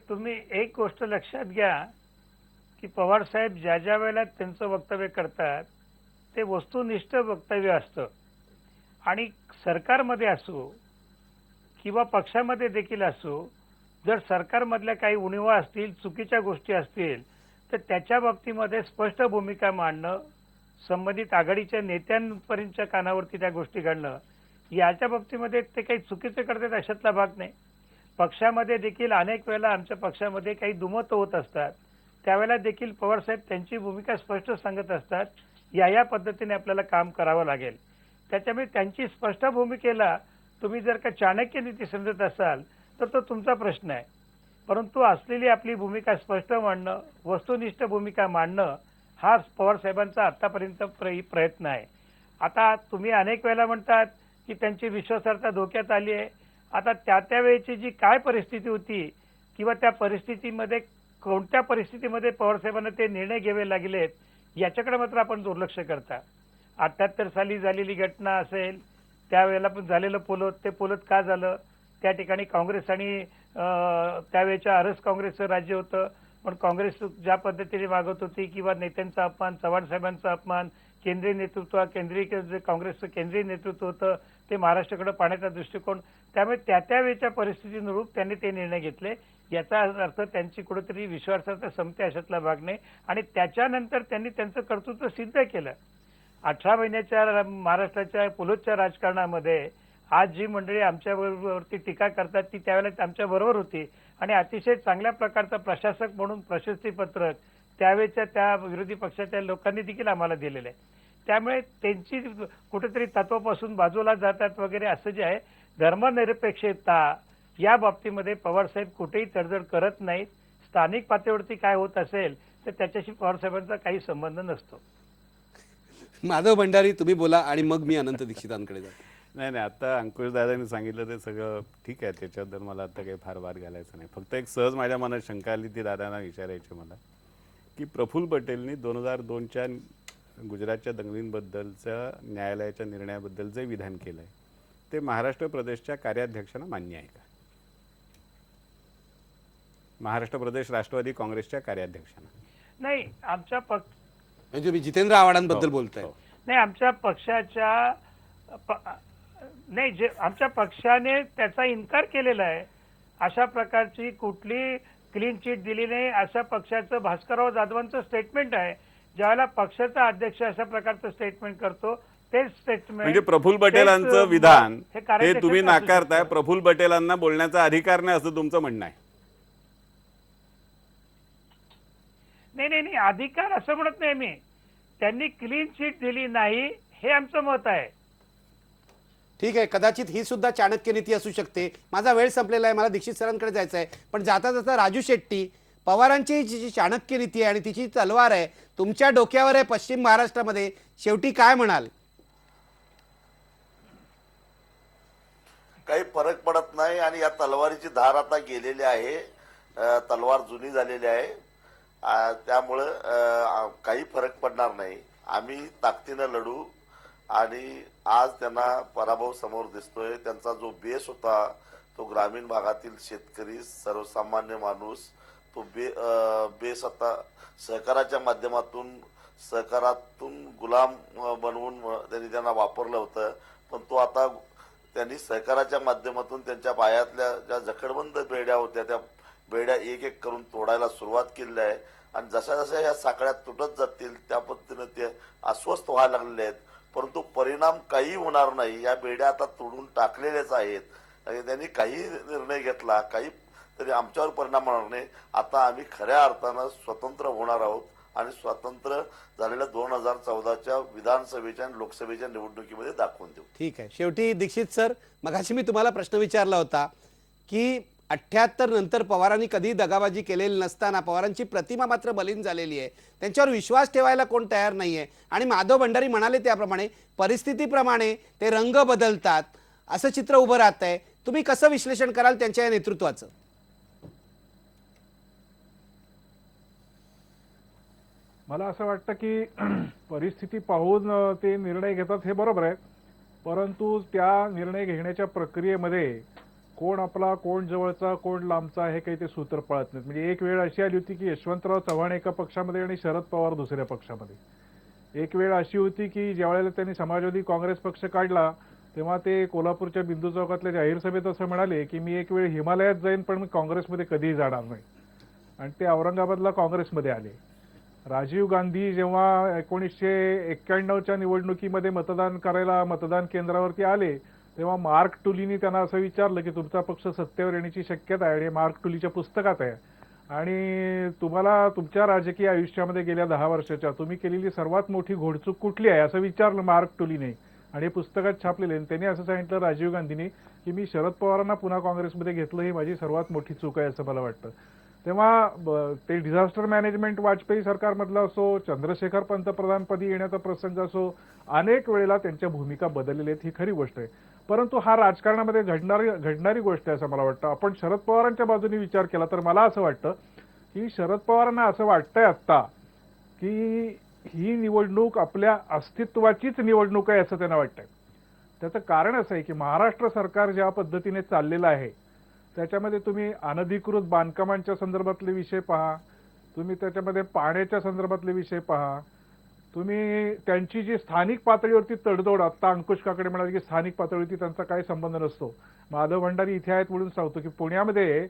तुम्ही एक गोष्ट लक्षात घ्या की पवार साहेब ज्या ज्या वेळेला त्यांचं वक्तव्य करतात ते वस्तुनिष्ठ वक्तव्य असतं. आणि सरकारमध्ये असो किंवा पक्षामध्ये देखील असो, जर सरकारमधल्या काही उणिवा असतील, चुकीच्या गोष्टी असतील तर त्याच्या बाबतीमध्ये स्पष्ट भूमिका मांडणं, संबंधित आघाडीच्या नेत्यांपर्यंतच्या कानावरती त्या गोष्टी घडणं, याच्या बाबतीमध्ये ते काही चुकीचं करतात अशातला भाग नाही. पक्षामध्ये देखील अनेक वेळेला आमच्या पक्षामध्ये काही दुमत होत असतात, त्यावेळेला देखील पवारसाहेब त्यांची भूमिका स्पष्ट सांगत असतात, या पद्धतीने आपल्याला काम करावं लागेल. त्याच्यामुळे त्यांची स्पष्ट भूमिकेला तुम्ही जर का चाणक्य नीती समजत असाल तर तो तुमचा प्रश्न आहे. परंतु असलेली आपली भूमिका स्पष्ट मांडणं, वस्तुनिष्ठ भूमिका मांडणं हा पवारसाहेबांचा आतापर्यंत प्रयत्न आहे. आता तुम्ही अनेक वेळेला म्हणतात की त्यांची विश्वासार्हता धोक्यात आली आहे. आता त्या वेळेची जी काय परिस्थिती होती किंवा त्या परिस्थितीमध्ये कोणत्या परिस्थितीमध्ये पवारसाहेबांना ते निर्णय घ्यावे लागलेत याच्याकडे मात्र आपण दुर्लक्ष करता. 78 साली झालेली घटना असेल, त्यावेळेला पण झालेलं ते पोलत का झालं, त्या ठिकाणी काँग्रेस आणि त्यावेळेच्या आरएस काँग्रेसचं राज्य होतं, पण काँग्रेस ज्या पद्धतीने वागत होती किंवा नेत्यांचा अपमान, चव्हाण साहेबांचा अपमान, केंद्रीय नेतृत्व, काँग्रेसचं केंद्रीय नेतृत्व होतं ते महाराष्ट्राकडे पाहण्याचा दृष्टिकोन, त्यामुळे त्या वेळच्या परिस्थितीनुरूप त्यांनी ते निर्णय घेतले. याचा अर्थ त्यांची कुठेतरी विश्वासार्हता संपते अशातला भाग नाही. आणि त्याच्यानंतर त्यांनी त्यांचं कर्तृत्व सिद्ध केलं. 18 महिन्याच्या महाराष्ट्राच्या पुलोच्या राजकारणामध्ये आज जी मंडळी आमच्यावरती टीका करतात ती त्यावेळेला आमच्या बरोबर होती आणि अतिशय चांगल्या प्रकारचं प्रशासक म्हणून प्रशस्तीपत्रक त्यावेळेच्या त्या विरोधी पक्षाच्या लोकांनी देखील आम्हाला दिलेलं आहे. त्यामुळे त्यांची कुठेतरी तत्वापासून बाजूला जातात वगैरे असं जे आहे, धर्मनिरपेक्षता या बाबतीमध्ये पवारसाहेब कुठेही तडजोड करत नाहीत. स्थानिक पातळीवरती काय होत असेल तर त्याच्याशी पवारसाहेबांचा काही संबंध नसतो. माधव भंडारी तुम्ही बोला आणि मग मी अनंत दीक्षितांकडे जातो. नाही नाही, आता अंकुश दादांनी सांगितलं ते सगळं ठीक आहे, त्याच्याबद्दल मला आता काही फार वाद घालायचा नाही. फक्त एक सहज माझ्या मनात शंका आली, ती दादांना विचारायची मला, की प्रफुल्ल पटेलनी 2002च्या गुजरातच्या दंगलींबद्दलच्या न्यायालयाच्या निर्णयाबद्दल जे विधान केलंय ते महाराष्ट्र प्रदेशच्या कार्याध्यक्षांना मान्य आहे का? महाराष्ट्र प्रदेश राष्ट्रवादी काँग्रेसच्या कार्याध्यक्षांना? नाही, आमच्या पक्ष म्हणजे तुम्ही जितेंद्र आव्हाडांबद्दल बोलताय. नाही, आमच्या पक्षाच्या नाही, जे आमच्या पक्षाने त्याचा इन्कार केलेला आहे. अशा प्रकारची कुठली क्लीन चिट दिली नाही असं पक्षाचं भास्करराव जाधवांचं स्टेटमेंट आहे. ज्यावेळेला पक्षाचा अध्यक्ष अशा प्रकारचं स्टेटमेंट करतो तेच स्टेटमेंट म्हणजे प्रफुल्ल पटेलांचं विधान हे कार्याध्यक्ष तुम्ही असू नाकारताय, शकतं. प्रफुल्ल पटेलांना बोलण्याचा अधिकार नाही असं तुमचं म्हणणं आहे? नाही, अधिकार असं म्हणत नाही मी. त्यांनी क्लीन चिट दिली नाही हे आमचं मत आहे. ठीक आहे, कदाचित ही सुद्धा चाणक्य नीती असू शकते. माझा वेळ संपलेला आहे, मला दीक्षित सरांकडे जायचं आहे. पण जाता जाता राजू शेट्टी, पवारांची जी चाणक्य नीती आहे आणि तिची तलवार आहे तुमच्या डोक्यावर आहे पश्चिम महाराष्ट्रामध्ये, शेवटी काय म्हणाल? काही फरक पडत नाही आणि या तलवारीची धार आता गेलेली आहे. तलवार जुनी झालेली आहे. त्यामुळं काही फरक पडणार नाही. आम्ही ताकदीनं लढू आणि आज त्यांना पराभव समोर दिसतोय. त्यांचा जो बेस होता तो ग्रामीण भागातील शेतकरी, सर्वसामान्य माणूस, तो बेस आता सहकाराच्या माध्यमातून सहकारातून गुलाम बनवून त्यांना वापरलं होतं. पण तो आता त्यांनी सहकाराच्या माध्यमातून त्यांच्या पायातल्या ज्या जखडबंद बेड्या होत्या त्या बेड्या एक एक करून तोडायला सुरुवात केली आहे. आणि जशा जशा या साखळ्या तुटत जातील त्या पद्धतीनं ते अस्वस्थ व्हायला लागलेले आहेत. परंतु परिणाम काही होणार नाही. या बेड्या आता तोडून टाकलेल्याच आहेत आणि त्यांनी काही निर्णय घेतला काही तरी आमच्यावर परिणाम होणार नाही. आता आम्ही खऱ्या अर्थानं स्वतंत्र होणार आहोत आणि स्वतंत्र झालेल्या 2014च्या विधानसभेच्या आणि लोकसभेच्या निवडणुकीमध्ये दाखवून देऊ. ठीक आहे, शेवटी दीक्षित सर, मगाशी मी तुम्हाला प्रश्न विचारला होता की 78 नंतर पवारांनी कधी दगाबाजी केलेली नसताना पवारांची प्रतिमा मात्र मलिन झालेली आहे, त्यांच्यावर विश्वास ठेवायला कोण तयार नाहीये. आणि माधव भंडारी म्हणाले त्याप्रमाणे परिस्थितीप्रमाणे ते रंग बदलतात असं चित्र उभं राहत आहे. तुम्ही कसं विश्लेषण कराल त्यांच्या या नेतृत्वाचं? मला असं वाटतं की परिस्थिती पाहून ते निर्णय घेतात हे बरोबर आहे, परंतु त्या निर्णय घेण्याच्या प्रक्रियेमध्ये कोण आपला, कोण जवळचा, कोण लांबचा हे काही ते सूत्र पळत नाहीत. म्हणजे एक वेळ अशी आली होती की यशवंतराव चव्हाण एका पक्षामध्ये आणि शरद पवार दुसऱ्या पक्षामध्ये. एक वेळ अशी होती की ज्यावेळेला त्यांनी समाजवादी काँग्रेस पक्ष काढला तेव्हा ते कोल्हापूरच्या बिंदू चौकातल्या जाहीर सभेत असं म्हणाले की मी एक वेळ हिमालयात जाईन पण मी काँग्रेसमध्ये कधीही जाणार नाही, आणि ते औरंगाबादला काँग्रेसमध्ये आले. राजीव गांधी जेव्हा 1991च्या निवडणुकीमध्ये मतदान करायला मतदान केंद्रावरती आले तेव्हा मार्क टुलीनी त्यांना असं विचारलं की तुमचा पक्ष सत्तेवर येण्याची शक्यता आहे, आणि मार्क टुलीच्या पुस्तकात आहे, आणि तुम्हाला तुमच्या राजकीय आयुष्यामध्ये गेल्या 10 वर्षाच्या तुम्ही केलेली सर्वात मोठी घोडचूक कुठली आहे असं विचारलं मार्क टुलीने, आणि पुस्तकात छापलेले. त्यांनी असं सांगितलं राजीव गांधींनी की मी शरद पवारांना पुन्हा काँग्रेसमध्ये घेतलं ही माझी सर्वात मोठी चूक आहे असं मला वाटतं. तेव्हा ते डिझास्टर मॅनेजमेंट वाजपेयी सरकारमधलं असो, चंद्रशेखर पंतप्रधानपदी येण्याचा प्रसंग असो, अनेक वेळेला त्यांच्या भूमिका बदललेल्या आहेत ही खरी गोष्ट आहे. परंतु हा राजकारणामध्ये घडणारी गोष्ट आहे असं मला वाटतं. आपण शरद पवारांच्या बाजूने विचार केला तर मला असं वाटतं की शरद पवारांना असं वाटतंय आत्ता की ही निवडणूक आपल्या अस्तित्वाचीच निवडणूक आहे असं त्यांना वाटतंय. त्याचं कारण असं आहे की महाराष्ट्र सरकार ज्या पद्धतीने चाललेलं आहे त्याच्यामध्ये तुम्ही अनधिकृत बांधकामांच्या संदर्भातले विषय पहा, तुम्ही त्याच्यामध्ये पाण्याच्या संदर्भातले विषय पहा, तुम्ही त्यांची जी स्थानिक पातळीवरती तडजोड, आता अंकुश काकडे म्हणाले की स्थानिक पातळीवरती त्यांचा काही संबंध नसतो. माधव भंडारी इथे आहेत म्हणून सांगतो की पुण्यामध्ये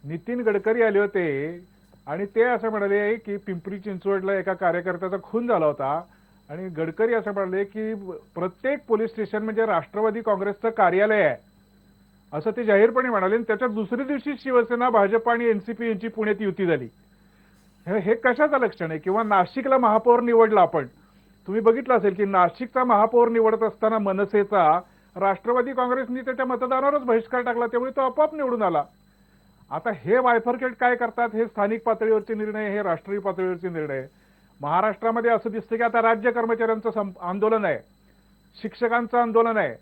नितीन गडकरी आले होते आणि ते असं म्हणाले की पिंपरी चिंचवडला एका कार्यकर्त्याचा खून झाला होता आणि गडकरी असं म्हणाले की प्रत्येक पोलीस स्टेशन म्हणजे राष्ट्रवादी काँग्रेसचं कार्यालय आहे असं ते जाहीरपणे म्हणाले. आणि त्याच्या दुसऱ्या दिवशी शिवसेना, भाजप आणि एनसीपी यांची पुण्यात युती झाली. हे कशाचं लक्षण आहे? किंवा नाशिकला महापौर निवडला आपण, तुम्ही बघितलं असेल की नाशिकचा महापौर निवडत असताना मनसेचा राष्ट्रवादी काँग्रेसनी त्याच्या मतदानावरच बहिष्कार टाकला, त्यामुळे तो आपोआप निवडून आला. आता हे बायफर्केट काय करतात? हे स्थानिक पातळीवरचे निर्णय, हे राष्ट्रीय पातळीवरचे निर्णय. महाराष्ट्रामध्ये असं दिसतं की आता राज्य कर्मचाऱ्यांचं आंदोलन आहे, शिक्षकांचं आंदोलन आहे,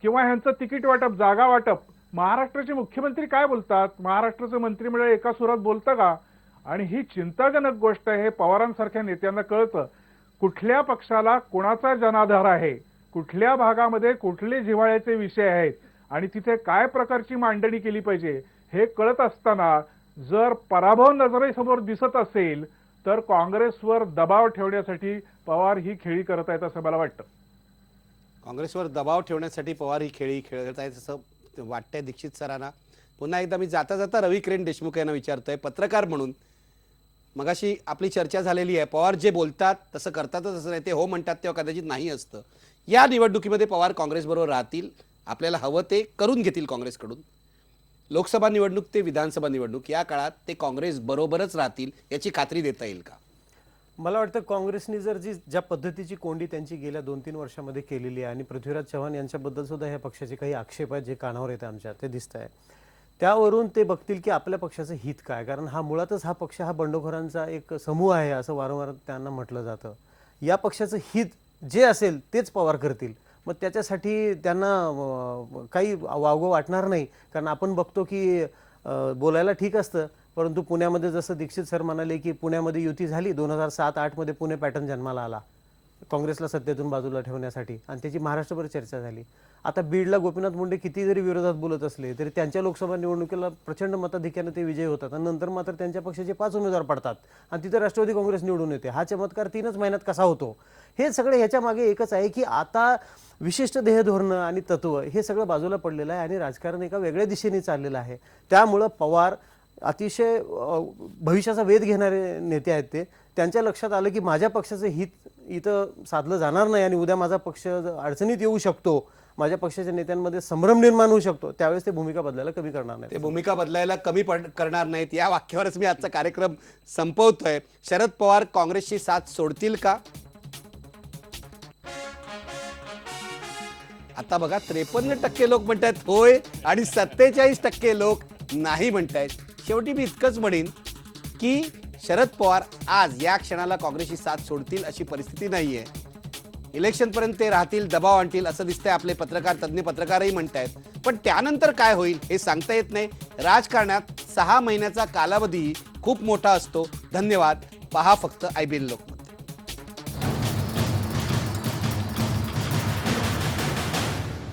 किंवा ह्यांचं तिकीट वाटप, जागा वाटप. महाराष्ट्राचे मुख्यमंत्री काय बोलतात? महाराष्ट्राचं मंत्रिमंडळ एका सुरात बोलतं का? आणि ही चिंताजनक गोष्ट आहे. हे पवारांसारख्या नेत्यांना कळतं कुठल्या पक्षाला कोणाचा जनाधार आहे, कुठल्या भागामध्ये कुठले जिव्हाळ्याचे विषय आहेत आणि तिथे काय प्रकारची मांडणी केली पाहिजे हे कळत असताना जर पराभव नजरेसमोर दिसत असेल तर काँग्रेसवर दबाव ठेवण्यासाठी पवार ही खेळी करत आहेत असं मला वाटतं. काँग्रेसवर दबाव ठेवण्यासाठी पवार ही खेळी खेळत आहेत असं वाटतंय दीक्षित सरांना. पुन्हा एकदा मी जाता जाता रवी किरण देशमुख यांना विचारतोय, पत्रकार म्हणून. मगाशी आपली चर्चा झालेली आहे, पवार जे बोलतात तसं करतातच असं नाही, ते हो म्हणतात तेव्हा कदाचित नाही असतं. या निवडणुकीमध्ये पवार काँग्रेसबरोबर राहतील, आपल्याला हवं ते करून घेतील काँग्रेसकडून. लोकसभा निवडणूक ते विधानसभा निवडणूक या काळात ते काँग्रेस बरोबरच राहतील याची खात्री देता येईल का? मला वाटतं काँग्रेसनी जर ज्या पद्धतीची कोंडी त्यांची गेल्या 2-3 वर्षामध्ये केलेली आहे आणि पृथ्वीराज चव्हाण यांच्याबद्दल सुद्धा ह्या पक्षाचे काही आक्षेप आहेत जे कानावर येते आमच्या, ते दिसत आहे. त्यावरून ते बघतील की आपल्या पक्षाचं हित काय, कारण मुळातच हा पक्ष हा बंडखोरांचा एक समूह आहे असं वारंवार त्यांना म्हटलं जातं. या पक्षाचं हित जे असेल तेच पवार करतील. मग त्याच्यासाठी त्यांना काही वावगं वाटणार नाही, कारण आपण बघतो की बोलायला ठीक असतं, परंतु पुण्यामध्ये जसं दीक्षित सर म्हणाले की पुण्यामध्ये युती झाली 2007-8 मध्ये, पुणे पॅटर्न जन्माला आला काँग्रेसला सत्तेतून बाजूला ठेवण्यासाठी आणि त्याची महाराष्ट्रभर चर्चा झाली. आता बीडला गोपीनाथ मुंडे किती जरी विरोधात बोलत असले तरी त्यांच्या लोकसभा निवडणुकीला प्रचंड मताधिक्याने ते विजयी होतात आणि नंतर मात्र त्यांच्या पक्षाचे 5 उमेदवार पडतात आणि तिथे राष्ट्रवादी काँग्रेस निवडून येते. हा चमत्कार 3च महिन्यात कसा होतो? हे सगळे ह्याच्या मागे एकच आहे की आता विशिष्ट ध्येयधोरणं आणि तत्व हे सगळं बाजूला पडलेलं आहे आणि राजकारण एका वेगळ्या दिशेने चाललेलं आहे. त्यामुळं पवार अतिशय भविष्याचा वेध घेणारे नेते आहेत. ते त्यांच्या लक्षात आलं की माझ्या पक्षाचं हित इथं साधलं जाणार नाही आणि उद्या माझा पक्ष अडचणीत येऊ शकतो, माझ्या पक्षाच्या नेत्यांमध्ये संभ्रम निर्माण होऊ शकतो, त्यावेळेस ते भूमिका बदलायला कमी करणार नाही. ते भूमिका बदलायला कमी करणार नाहीत. या वाक्यावरच मी आजचा कार्यक्रम संपवतोय. शरद पवार काँग्रेसची साथ सोडतील का? आता बघा 53% लोक म्हणतात होय आणि 47% लोक नाही म्हणतायत. शेवटी मी इतकंच म्हणेन की शरद पवार आज या क्षणाला काँग्रेसची साथ सोडतील अशी परिस्थिती नाहीये. इलेक्शनपर्यंत ते राहतील, दबाव आणतील असं दिसतंय. आपले पत्रकार, तज्ज्ञ पत्रकारही म्हणतायत. पण त्यानंतर काय होईल हे सांगता येत नाही. राजकारणात 6 महिन्याचा कालावधी खूप मोठा असतो. धन्यवाद. पहा फक्त IBN लोकमत.